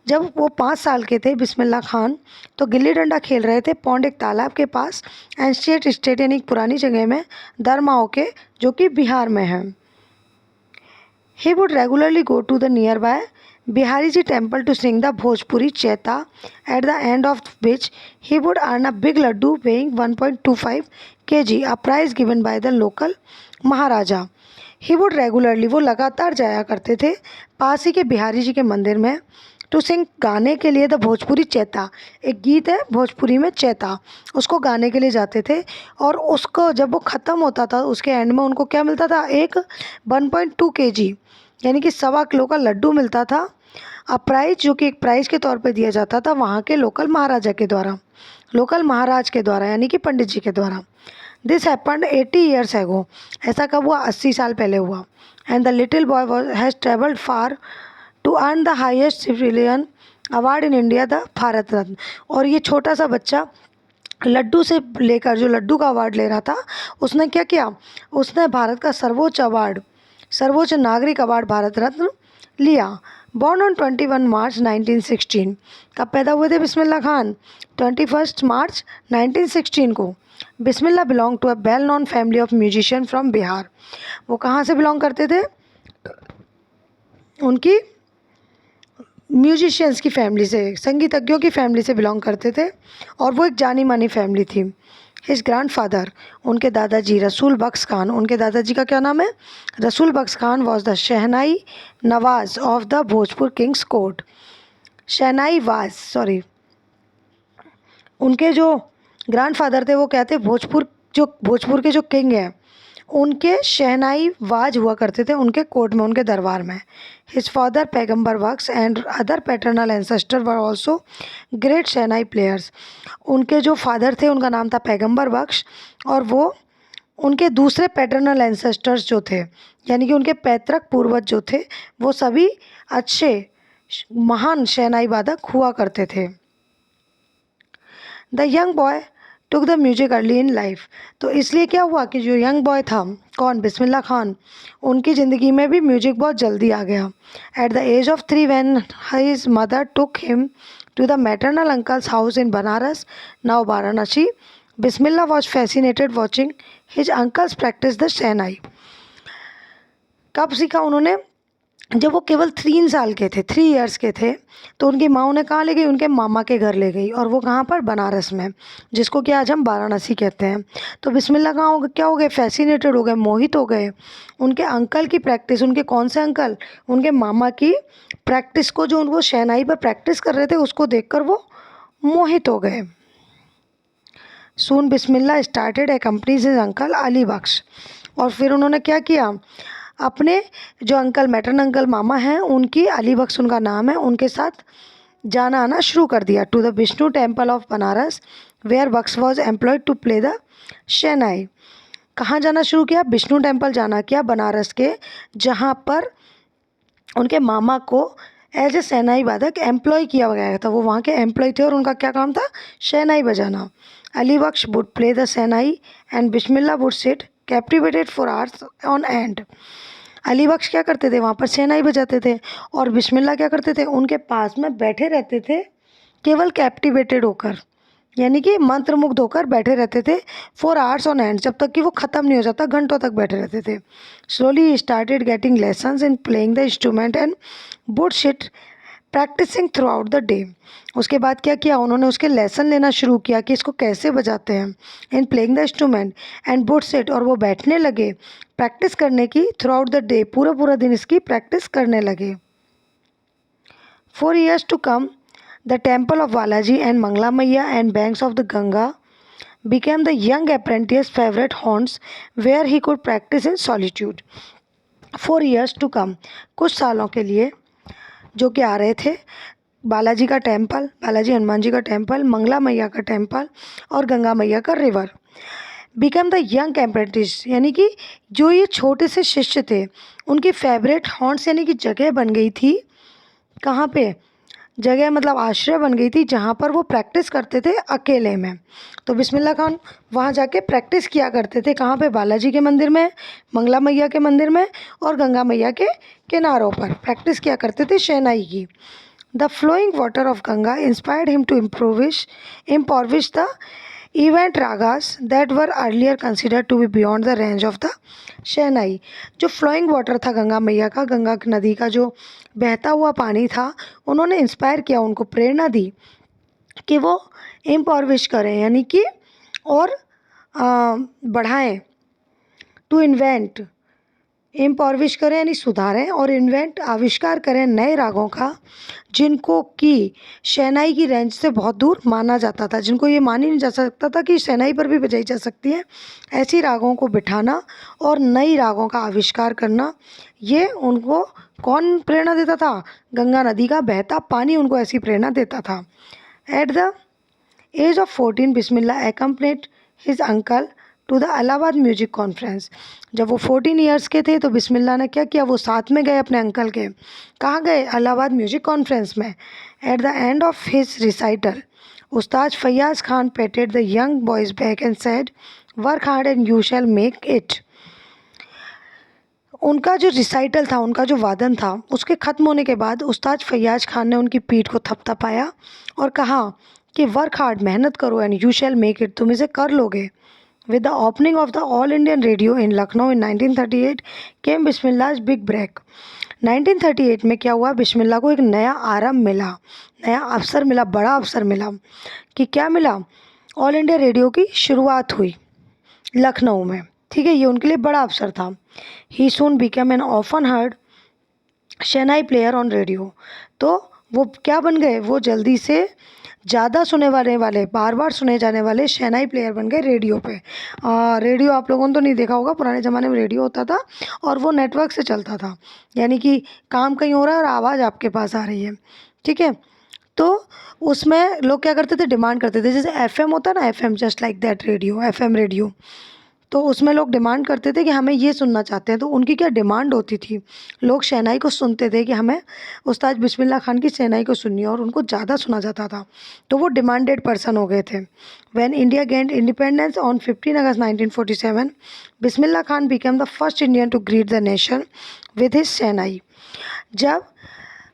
जब वो 5 साल के थे बिस्मिल्लाह खान, तो गिल्ली डंडा खेल रहे थे पौंड एक तालाब के पास, एंशियंट स्टेट यानी एक पुरानी जगह में, दरमाओ के, जो कि बिहार में है। He would regularly go to the nearby Bihariji temple to sing the Bhojpuri Chaita, at the end of which he would earn a big laddu weighing 1.25 kg, a prize given by the local Maharaja. He would regularly, वो लगातार जाया करते थे पास ही के बिहारी जी के मंदिर में, to sing, गाने के लिए, द भोजपुरी चैता, एक गीत है भोजपुरी में चैता, उसको गाने के लिए जाते थे। और उसको जब वो ख़त्म होता था उसके एंड में उनको क्या मिलता था, एक 1.2 kg यानी कि 1.25 किलो का लड्डू मिलता था, प्राइज, जो कि एक प्राइज के तौर पे दिया जाता था वहाँ के लोकल महाराजा के द्वारा, लोकल महाराज के द्वारा, यानी कि पंडित जी के द्वारा। दिस हैपन्ड 80 years ago, ऐसा कब हुआ, 80 साल पहले हुआ। And the little boy has travelled far to earn the highest civilian award in India, the Bharat Ratna. और ये छोटा सा बच्चा लड्डू से लेकर, जो लड्डू का अवार्ड ले रहा था, उसने क्या किया, उसने भारत का सर्वोच्च अवार्ड, सर्वोच्च नागरिक अवार्ड भारत रत्न लिया। बॉर्न ऑन 21 मार्च 1916, कब पैदा हुए थे बिस्मिल्लाह खान, 21 मार्च 1916 को। Bismillah belong to a well known family of musician from Bihar. वो कहाँ से बिलोंग करते थे, उनकी म्यूजिशियंस की फैमिली से, संगीतज्ञों की फैमिली से बिलोंग करते थे, और वो एक जानी मानी फैमिली थी। हिज ग्रैंडफादर, उनके दादाजी रसूल बख्श खान, उनके दादाजी का क्या नाम है, Rasool Bakhsh Khan, was the shehnai nawaz of the Bhojpur king's court. Shehnai वाज, सॉरी, उनके जो ग्रैंडफादर थे वो क्या थे, भोजपुर के जो किंग हैं उनके शहनाई वाज हुआ करते थे उनके कोर्ट में, उनके दरबार में। His father Paigambar Bakhsh and other paternal ancestor were also great shehnai players. उनके जो फादर थे उनका नाम था पैगम्बर बख्श, और वो उनके दूसरे पैटर्नल एंसेस्टर्स जो थे, यानी कि उनके पैतृक पूर्वज जो थे, वो सभी अच्छे महान शहनाई वादक हुआ करते थे। The young boy took the music early in life. तो इसलिए क्या हुआ कि जो यंग बॉय था, कौन, बिस्मिल्लाह खान, उनकी ज़िंदगी में भी म्यूजिक बहुत जल्दी आ गया। At the age of 3 when his mother took him to the maternal uncle's house in Banaras, now Varanasi, Bismillah was fascinated watching his uncle's practice the shehnai. कब सीखा उन्होंने, जब वो केवल 3 साल के थे, 3 years के थे, तो उनकी माँ उन्हें कहाँ ले गई, उनके मामा के घर ले गई, और वो कहाँ पर, बनारस में, जिसको कि आज हम वाराणसी कहते हैं। तो बिस्मिल्लाह कहाँ हो गए, क्या हो गए, फैसिनेटेड हो गए, मोहित हो गए उनके अंकल की प्रैक्टिस, उनके कौन से अंकल, उनके मामा की प्रैक्टिस को, जो उनको शहनाई पर प्रैक्टिस कर रहे थे उसको देखकर वो मोहित हो गए। सून बिस्मिल्लाह स्टार्टेड एक्कम्पनीज हिज अंकल अली बख्श। और फिर उन्होंने क्या किया, अपने जो अंकल, मैटरन अंकल, मामा हैं, उनकी, अली बख्श उनका नाम है, उनके साथ जाना आना शुरू कर दिया। To the Vishnu temple of Banaras where Bakhsh was employed to play the shehnai. कहाँ जाना शुरू किया, विष्णु टेम्पल जाना किया बनारस के, जहाँ पर उनके मामा को एज ए शहनाई वादक एम्प्लॉय किया गया था। वो वहाँ के एम्प्लॉय थे और उनका क्या काम था, शहनाई बजाना। Ali Bakhsh would play the shehnai and Bismillah would sit captivated for hours on end. Ali Bakhsh क्या करते थे, वहाँ पर शहनाई बजाते थे, और बिस्मिल्लाह क्या करते थे, उनके पास में बैठे रहते थे, केवल कैप्टिवेटेड होकर, यानी कि मंत्रमुग्ध होकर बैठे रहते थे, 4 hours ऑन एंड, जब तक कि वो ख़त्म नहीं हो जाता, घंटों तक बैठे रहते थे। Slowly started getting lessons in playing the instrument and would sit practising throughout the day. उसके बाद क्या किया, उन्होंने उसके लेसन लेना शुरू किया कि इसको कैसे बजाते हैं, इन playing the instrument and would seat, और वो बैठने लगे प्रैक्टिस करने की, थ्रू आउट द डे, पूरा पूरा दिन इसकी प्रैक्टिस करने लगे। 4 years to come, the temple of Balaji and Mangla Maiya and banks of the Ganga became the young apprentice's favorite haunts where he could practice in solitude. 4 years to come, कुछ सालों के लिए जो कि आ रहे थे, बालाजी का टेम्पल, बालाजी हनुमान जी का टेम्पल, मंगला मैया का टेम्पल और गंगा मैया का river. Become the young apprentice, यानी कि जो ये छोटे से शिष्य थे उनकी फेवरेट हॉन्ट्स यानी कि जगह बन गई थी। कहाँ पे? जगह मतलब आश्रय बन गई थी जहाँ पर वो प्रैक्टिस करते थे अकेले में। तो बिस्मिल्लाह खान वहाँ जाके प्रैक्टिस किया करते थे। कहाँ पे? बालाजी के मंदिर में, मंगला मैया के मंदिर में और गंगा मैया के किनारों पर प्रैक्टिस किया करते थे शहनाई की। The flowing water of Ganga inspired him to impoverish the event ragas that were earlier considered to be beyond the range of the shehnai. जो फ्लोइंग वाटर था गंगा मैया का, गंगा नदी का जो बहता हुआ पानी था, उन्होंने इंस्पायर किया, उनको प्रेरणा दी कि वो इम्पॉर्विश करें, यानी कि और बढ़ाएं, टू इन्वेंट, इम्पॉर्विश करें यानी सुधारें, और इन्वेंट आविष्कार करें नए रागों का जिनको कि शहनाई की रेंज से बहुत दूर माना जाता था, जिनको ये मान ही नहीं जा सकता था कि शहनाई पर भी बजाई जा सकती है। ऐसी रागों को बिठाना और नई रागों का आविष्कार करना, ये उनको कौन प्रेरणा देता था? गंगा नदी का बहता पानी उनको ऐसी प्रेरणा देता था। At the age of 14 Bismillah accompanied his uncle to the Allahabad music conference. जब वो 14 ईयर्स के थे तो बिस्मिल्लाह ने क्या किया? वो साथ में गए अपने अंकल के। कहाँ गए? इलाहाबाद म्यूजिक कॉन्फ्रेंस में। At the end of his recital Ustad Faiyaz Khan patted the young boy's back and said, work hard and you shall make it. उनका जो रिसाइटल था, उनका जो वादन था, उसके ख़त्म होने के बाद उस्ताद फैयाज खान ने उनकी पीठ को थपथपाया और कहा कि वर्क हार्ड, मेहनत करो, and you shall make it, तुम इसे कर लोगे। With the opening of the All Indian radio in Lucknow in 1938 came Bismillah's big break. 1938 में क्या हुआ? बिस्मिल्लाह को एक नया आरंभ मिला, नया अवसर मिला, बड़ा अवसर मिला। कि क्या मिला? ऑल इंडिया रेडियो की शुरुआत हुई लखनऊ में। ठीक है, ये उनके लिए बड़ा अवसर था। He soon became an often heard shehnai player on radio. तो वो क्या बन गए? वो जल्दी से ज़्यादा सुने वाले बार बार सुने जाने वाले शहनाई प्लेयर बन गए रेडियो पे। रेडियो आप लोगों ने तो नहीं देखा होगा, पुराने ज़माने में रेडियो होता था और वो नेटवर्क से चलता था, यानी कि काम कहीं हो रहा है और आवाज़ आपके पास आ रही है। ठीक है, तो उसमें लोग क्या करते थे? डिमांड करते थे, जैसे एफएम होता है ना, FM just like that radio, FM radio. तो उसमें लोग डिमांड करते थे कि हमें ये सुनना चाहते हैं। तो उनकी क्या डिमांड होती थी? लोग शहनाई को सुनते थे कि हमें उस्ताद बिस्मिल्लाह खान की शहनाई को सुननी है, और उनको ज़्यादा सुना जाता था, तो वो डिमांडेड पर्सन हो गए थे। When India gained independence on 15 August 1947 Bismillah Khan became the first Indian to greet the nation with his shehnai. जब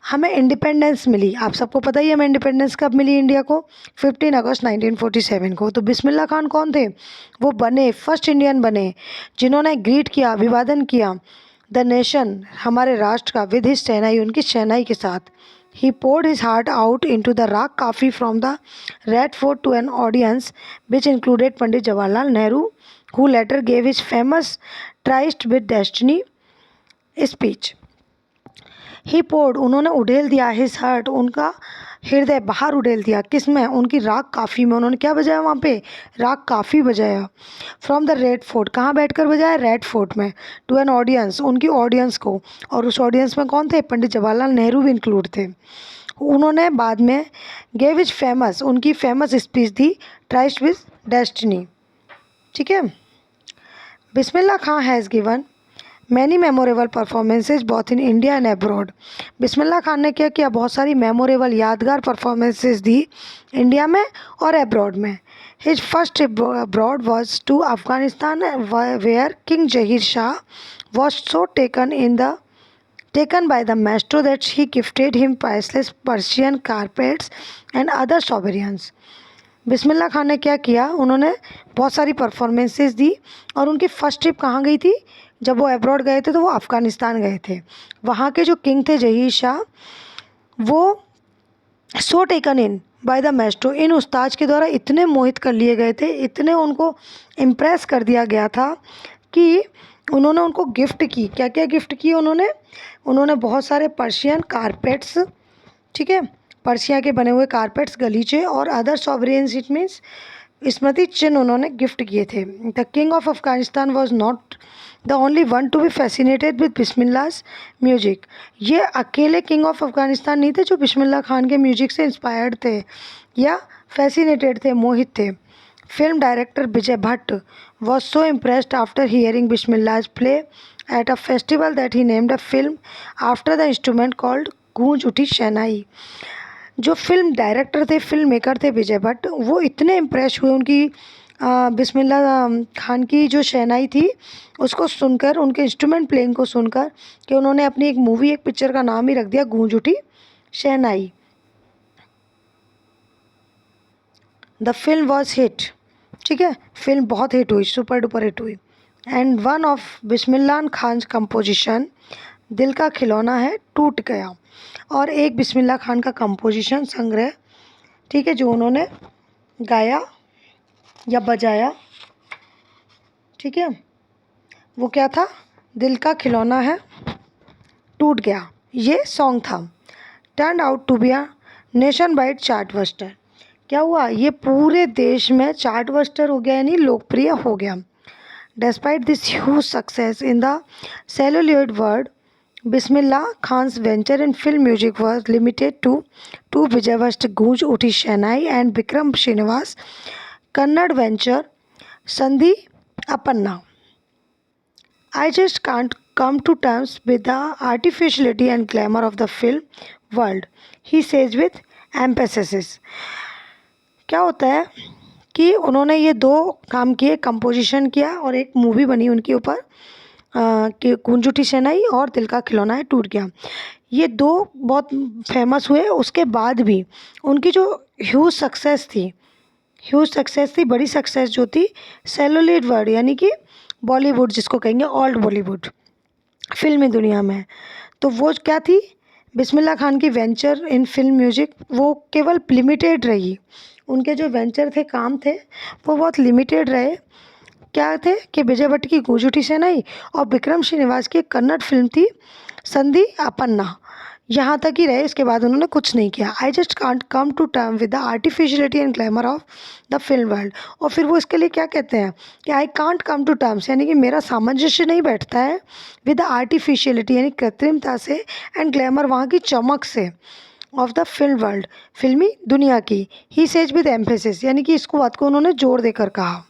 हमें इंडिपेंडेंस मिली, आप सबको पता ही है हमें इंडिपेंडेंस कब मिली इंडिया को? 15 अगस्त 1947 को। तो बिस्मिल्लाह खान कौन थे? वो बने फर्स्ट इंडियन बने जिन्होंने ग्रीट किया, अभिवादन किया द नेशन, हमारे राष्ट्र का, विद हिज शहनाई, उनकी शहनाई के साथ। ही poured his heart out into the राग काफ़ी from the Red Fort to an audience which included Pandit Jawaharlal Nehru, who later gave his famous Tryst with Destiny speech. He poured, उन्होंने उड़ेल दिया, हिज हार्ट, उनका हृदय बाहर उड़ेल दिया, किस में? उनकी राग काफ़ी में। उन्होंने क्या बजाया वहाँ पे? राग काफ़ी बजाया। फ्रॉम द रेड फोर्ट, कहाँ बैठकर बजाया? रेड फोर्ट में। टू एन ऑडियंस, उनकी ऑडियंस को, और उस ऑडियंस में कौन थे? पंडित जवाहरलाल नेहरू भी इंक्लूड थे। उन्होंने बाद में गेव इज फेमस, उनकी फेमस स्पीच दी, ट्राइस्ट विद डेस्टिनी। ठीक है, Bismillah Khan has given many memorable performances both in India and abroad. Bismillah Khan ने क्या किया? बहुत सारी मेमोरेबल, यादगार परफॉर्मेंसेज दी इंडिया में और अब्रॉड में। His first abroad was to Afghanistan where king Zahir Shah was so taken by the maestro that he gifted him priceless Persian carpets and other sovereigns. बिस्मिल्लाह खान ने क्या किया? उन्होंने बहुत सारी परफॉर्मेंसेस दी, और उनकी फ़र्स्ट ट्रिप कहाँ गई थी? जब वो अब्रॉड गए थे तो वो अफ़गानिस्तान गए थे। वहाँ के जो किंग थे जहीर शाह, वो so taken in by the maestro, इन उस्ताद के द्वारा इतने मोहित कर लिए गए थे, इतने उनको इम्प्रेस कर दिया गया था कि उन्होंने उनको गिफ्ट की। क्या क्या गिफ्ट की उन्होंने बहुत सारे पर्शियन कारपेट्स, ठीक है, पर्शिया के बने हुए कारपेट्स, गलीचे, और अदर सॉवरेन्स, इट मीन्स स्मृति चिन्ह उन्होंने गिफ्ट किए थे। The king of Afghanistan was not the only one to be fascinated with Bismillah's music. ये अकेले किंग ऑफ अफगानिस्तान नहीं थे जो बिस्मिल्लाह खान के म्यूजिक से इंस्पायर्ड थे या फैसिनेटेड थे, मोहित थे। Film director Vijay Bhatt was so impressed after hearing Bismillah's play at a festival that he named a film after the instrument called Goonj Uthi Shehnai. जो फिल्म डायरेक्टर थे, फिल्म मेकर थे विजय भट्ट, वो इतने इम्प्रेस हुए उनकी बिस्मिल्लाह खान की जो शहनाई थी उसको सुनकर, उनके इंस्ट्रूमेंट प्लेइंग को सुनकर, कि उन्होंने अपनी एक मूवी, एक पिक्चर का नाम ही रख दिया Goonj Uthi Shehnai. The film was hit. ठीक है, फिल्म बहुत हिट हुई, सुपर डुपर हिट हुई। And one of Bismillah Khan composition Dil Ka खिलौना है टूट गया, और एक बिस्मिल्लाह खान का कंपोजिशन संग्रह, ठीक है, जो उन्होंने गाया या बजाया, ठीक है, वो क्या था, दिल का खिलौना है टूट गया, ये सॉन्ग था। Turn out to be a nationwide chartbuster. क्या हुआ, ये पूरे देश में चार्ट बस्टर हो गया, यानी लोकप्रिय हो गया। Despite this huge success in the celluloid world, Bismillah Khan's venture in film music was limited to two Vijayavast Gooj Uthi Shehnai and Vikram Srinivas Kannad venture Sandhi Apanna. I just can't come to terms with the artificiality and glamour of the film world, he says with emphasis. क्या होता है कि उन्होंने ये दो काम किए, composition किया और एक मूवी बनी उनके ऊपर कि गूंज उठी शहनाई और दिल का खिलौना है टूट गया। ये दो बहुत फेमस हुए, उसके बाद भी उनकी जो ह्यूज सक्सेस थी, बड़ी सक्सेस जो थी सेलुलॉइड वर्ड, यानी कि बॉलीवुड जिसको कहेंगे, ओल्ड बॉलीवुड, फिल्मी दुनिया में, तो वो क्या थी, बिस्मिल्लाह खान की वेंचर इन फिल्म म्यूजिक वो केवल लिमिटेड रही। उनके जो वेंचर थे, काम थे, वो बहुत लिमिटेड रहे। क्या थे कि विजय भट्ट की गूंज उठी शहनाई और विक्रम श्रीनिवास की एक कन्नड़ फिल्म थी संधि अपन्ना, यहाँ तक ही रहे, इसके बाद उन्होंने कुछ नहीं किया। I just can't come to term with the artificiality and glamour of the film world. और फिर वो इसके लिए क्या कहते हैं कि I can't come to terms, यानी कि मेरा सामंजस्य नहीं बैठता है विद द आर्टिफिशियलिटी, यानी कृत्रिमता से, एंड ग्लैमर, वहाँ की चमक से, ऑफ द फिल्म वर्ल्ड, फिल्मी दुनिया की। ही सेज विद एम्फेसिस, यानी कि इसको बात को उन्होंने जोर देकर कहा।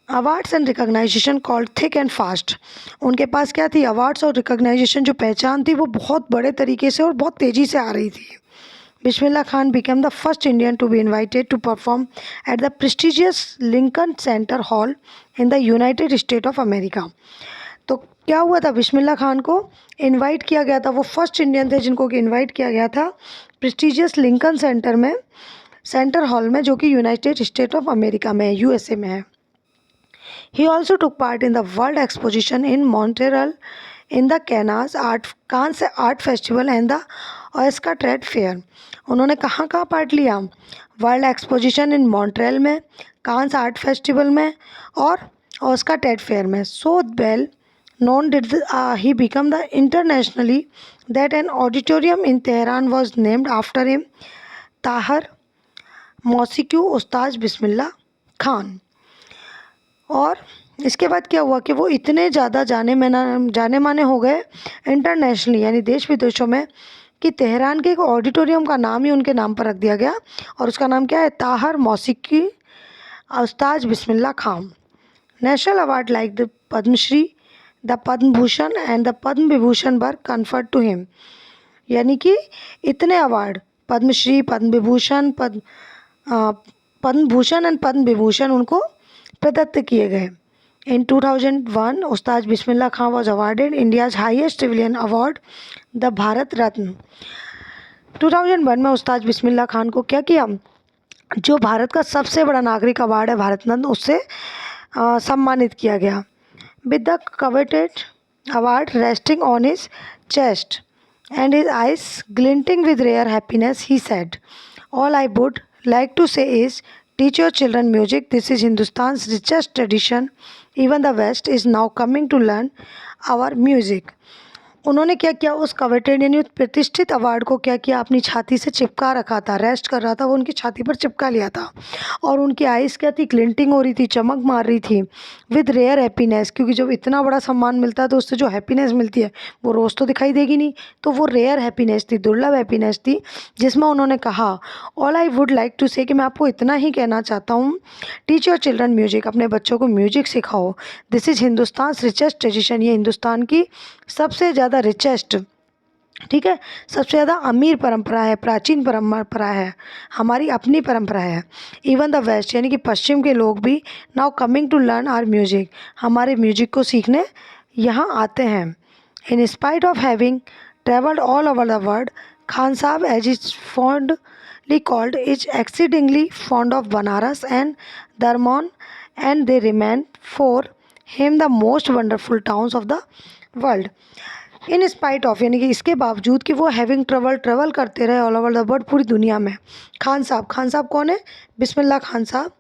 Awards and recognition called thick and fast. उनके पास क्या थी, अवार्ड्स और रिकॉग्नाइजेशन, जो पहचान थी वो बहुत बड़े तरीके से और बहुत तेज़ी से आ रही थी। Bismillah Khan became the first Indian to be invited to perform at the prestigious Lincoln Center hall in the United State of America. तो क्या हुआ था, बिस्मिल्लाह खान को इनवाइट किया गया था, वो फर्स्ट इंडियन थे जिनको कि इनवाइट किया गया था प्रेस्टिजियस लिंकन सेंटर में, सेंटर हॉल में, जो कि यूनाइटेड स्टेट ऑफ अमेरिका में है, यूएसए में है। He also took part in the World Exposition in Montreal, in the Cannes Art Festival and the Oscar Trade Fair. उन्होंने कहाँ कहाँ पार्ट लिया, वर्ल्ड एक्सपोजिशन इन मॉन्ट्रियल में, कांस आर्ट फेस्टिवल में और ऑस्कर ट्रेड फेयर में। So well known did he become the internationally that an auditorium in Tehran was named after him, Tahar Mausiqui Ustad Bismillah Khan. और इसके बाद क्या हुआ कि वो इतने ज़्यादा जाने माने हो गए इंटरनेशनली, यानी देश विदेशों में, कि तेहरान के एक ऑडिटोरियम का नाम ही उनके नाम पर रख दिया गया, और उसका नाम क्या है, Tahar Mausiqui Ustad Bismillah Khan. National award like the Padmashri, the Padma Bhushan and the Padma Vibhushan were conferred to him. यानी कि इतने अवार्ड, पद्मश्री, पद्म विभूषण, पद्म भूषण एंड पद्म विभूषण उनको प्रदत्त किए गए। In 2001 Ustad Bismillah Khan was awarded India's highest civilian award, the Bharat Ratna. 2001 में उस्ताद बिस्मिल्लाह खान को क्या किया, जो भारत का सबसे बड़ा नागरिक अवार्ड है भारत रत्न, उससे सम्मानित किया गया। With the coveted award resting on his chest and his eyes glinting with rare happiness, he said, all I would like to say is, teach your children music. This is Hindustan's richest tradition. Even the West is now coming to learn our music. उन्होंने क्या किया, उस coveted यानी प्रतिष्ठित award को क्या किया, अपनी छाती से चिपका रखा था, रेस्ट कर रहा था, वो उनकी छाती पर चिपका लिया था। और उनकी आइज़ क्या थी, ग्लिंटिंग हो रही थी, चमक मार रही थी विद रेयर हैप्पीनेस, क्योंकि जब इतना बड़ा सम्मान मिलता है तो उससे जो हैप्पीनेस मिलती है वो रोज़ तो दिखाई देगी नहीं। तो वो रेयर हैप्पीनेस थी, दुर्लभ हैप्पीनेस थी, जिसमें उन्होंने कहा, all I would like to say, कि मैं आपको इतना ही कहना चाहता हूँ, टीच योर चिल्ड्रन म्यूजिक, अपने बच्चों को म्यूजिक सिखाओ। This is Hindustan richest tradition, ये हिंदुस्तान की सबसे ज़्यादा रिचेस्ट, ठीक है, सबसे ज़्यादा अमीर परंपरा है, प्राचीन परंपरा है, हमारी अपनी परंपरा है। इवन द वेस्ट यानी कि पश्चिम के लोग भी now coming to learn our music, हमारे म्यूजिक को सीखने यहाँ आते हैं। In spite of having travelled all over the world, Khan Sahab as is fondly called is exceedingly fond of Banaras and Darmon, and they remain for him the most wonderful towns of the world. In spite of यानी कि इसके बावजूद कि वो having travel करते रहे all over the world, पूरी दुनिया में। खान साहब कौन है, बिस्मिल्लाह खान साहब,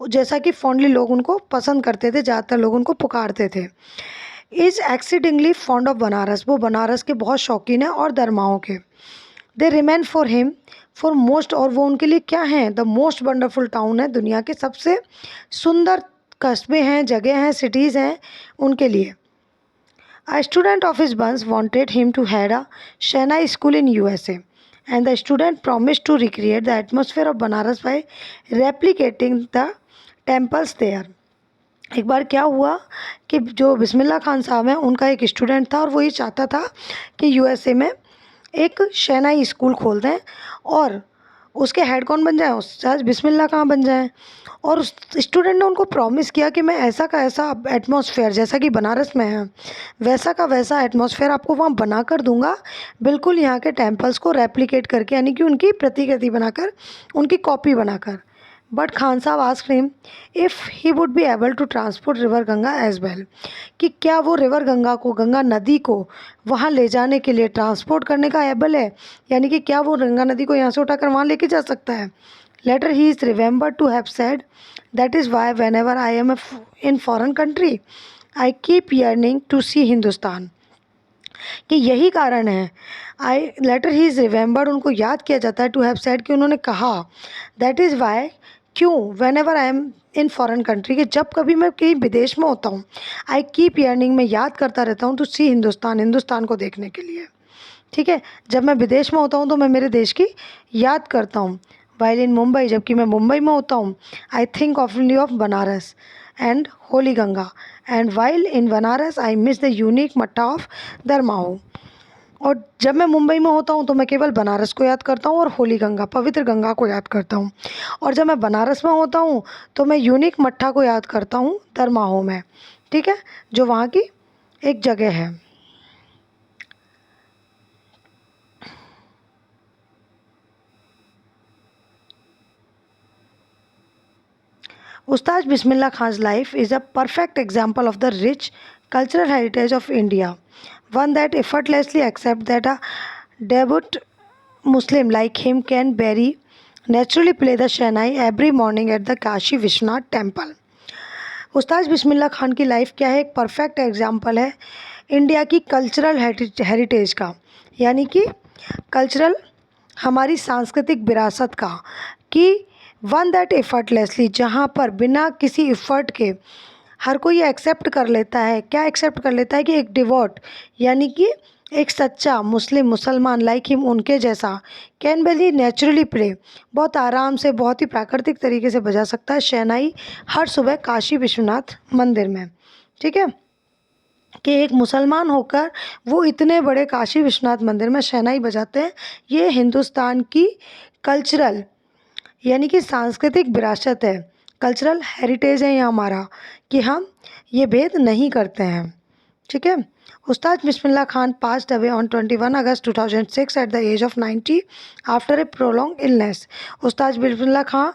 जैसा कि फॉन्डली लोग उनको पसंद करते थे, ज़्यादातर लोग उनको पुकारते थे। Is exceedingly fond of Banaras, वो बनारस के बहुत शौकीन है और दरमाओं के। They remain for him for most, और वो उनके लिए क्या हैं, द मोस्ट वंडरफुल टाउन है, दुनिया के सबसे सुंदर कस्बे हैं, जगह हैं, सिटीज़ हैं उनके लिए। A student of his once wanted him to head a Shehnai school in USA, and the student promised to recreate the atmosphere of Banaras by replicating the temples there. एक बार क्या हुआ कि जो बिस्मिल्लाह खान साहब हैं उनका एक स्टूडेंट था और वो ये चाहता था कि यूएसए में एक शहनाई स्कूल खोल दें और उसके हेड कौन बन जाए, उस्ताद बिस्मिल्लाह खां बन जाएं। और उस स्टूडेंट ने उनको प्रॉमिस किया कि मैं ऐसा का ऐसा एटमॉस्फेयर, जैसा कि बनारस में है वैसा का वैसा एटमॉस्फेयर आपको वहाँ बना कर दूंगा, बिल्कुल यहाँ के टेम्पल्स को रेप्लिकेट करके, यानी कि उनकी प्रतिकृति बनाकर, उनकी कॉपी बनाकर। But Khan Sahab asked him if he would be able to transport river Ganga as well, कि क्या वो रिवर गंगा को, गंगा नदी को वहाँ ले जाने के लिए ट्रांसपोर्ट करने का एबल है, यानी कि क्या वो गंगा नदी को यहाँ से उठाकर वहाँ लेके जा सकता है। Later he is remembered to have said that is why whenever I am in foreign country I keep yearning to see Hindustan, कि यही कारण है। I later he is remembered, उनको याद किया जाता है, टू हैव सेड, कि उन्होंने कहा, दैट इज़ वाई, क्यों, when ever I am in foreign country, कि जब कभी मैं कहीं विदेश में होता हूँ, आई कीप यर्निंग, मैं याद करता रहता हूँ, टू सी हिंदुस्तान, हिंदुस्तान को देखने के लिए, ठीक है। जब मैं विदेश में होता हूँ तो मैं मेरे देश की याद करता हूँ। वाइल इन मुंबई, जबकि मैं मुंबई में होता हूँ, I think only of Banaras and holy Ganga, and while in Banaras I miss the unique mattha of Dumraon. और जब मैं मुंबई में होता हूँ तो मैं केवल बनारस को याद करता हूँ और होली गंगा, पवित्र गंगा को याद करता हूँ। और जब मैं बनारस में होता हूँ तो मैं यूनिक मट्ठा को याद करता हूँ दरमाहो में, ठीक है, जो वहाँ की एक जगह है। Ustad Bismillah Khan's life is a perfect example of the rich cultural heritage of India, one that effortlessly accepts that a devout Muslim like him can very naturally play the Shehnai every morning at the Kashi Vishwanath temple. उस्ताद बिस्मिल्लाह खान की life क्या है, एक perfect example है India की cultural heritage का, यानी कि cultural, हमारी सांस्कृतिक विरासत का, कि वन दैट एफर्टलेसली, जहाँ पर बिना किसी एफर्ट के हर कोई ये एक्सेप्ट कर लेता है, क्या एक्सेप्ट कर लेता है, कि एक डिवोट यानी कि एक सच्चा मुसलमान लाइक हिम, उनके जैसा, कैन वेरी नेचुरली प्ले, बहुत आराम से, बहुत ही प्राकृतिक तरीके से बजा सकता है शहनाई हर सुबह काशी विश्वनाथ मंदिर में, ठीक है, कि एक मुसलमान होकर वो इतने बड़े काशी विश्वनाथ मंदिर में शहनाई बजाते हैं। ये हिंदुस्तान की कल्चरल यानी कि सांस्कृतिक विरासत है, कल्चरल हेरिटेज है ये हमारा, कि हम ये भेद नहीं करते हैं, ठीक है। Ustad Bismillah Khan passed away on 21 August 2006 at the age of 90 after a prolong illness. Ustad Bismillah खां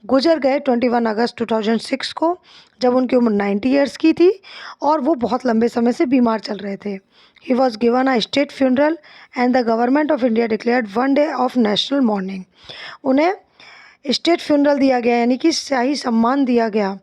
गुजर गए 21 अगस्त 2006 को, जब उनकी उम्र 90 ईयर्स की थी और वो बहुत लंबे समय से बीमार चल रहे थे। He was given a state funeral and the government of India declared 1 day of national morning. उन्हें स्टेट फ्यूनरल दिया गया, यानी कि शाही सम्मान दिया गया,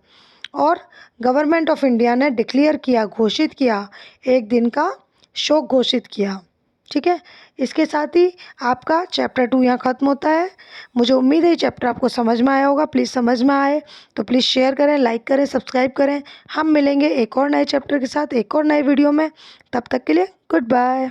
और गवर्नमेंट ऑफ इंडिया ने डिक्लेयर किया, घोषित किया एक दिन का शोक घोषित किया। ठीक है, इसके साथ ही आपका चैप्टर 2 यहाँ ख़त्म होता है। मुझे उम्मीद है ये चैप्टर आपको समझ में आया होगा। प्लीज़ समझ में आए तो प्लीज़ शेयर करें, लाइक करें, सब्सक्राइब करें। हम मिलेंगे एक और नए चैप्टर के साथ एक और नए वीडियो में। तब तक के लिए गुड बाय।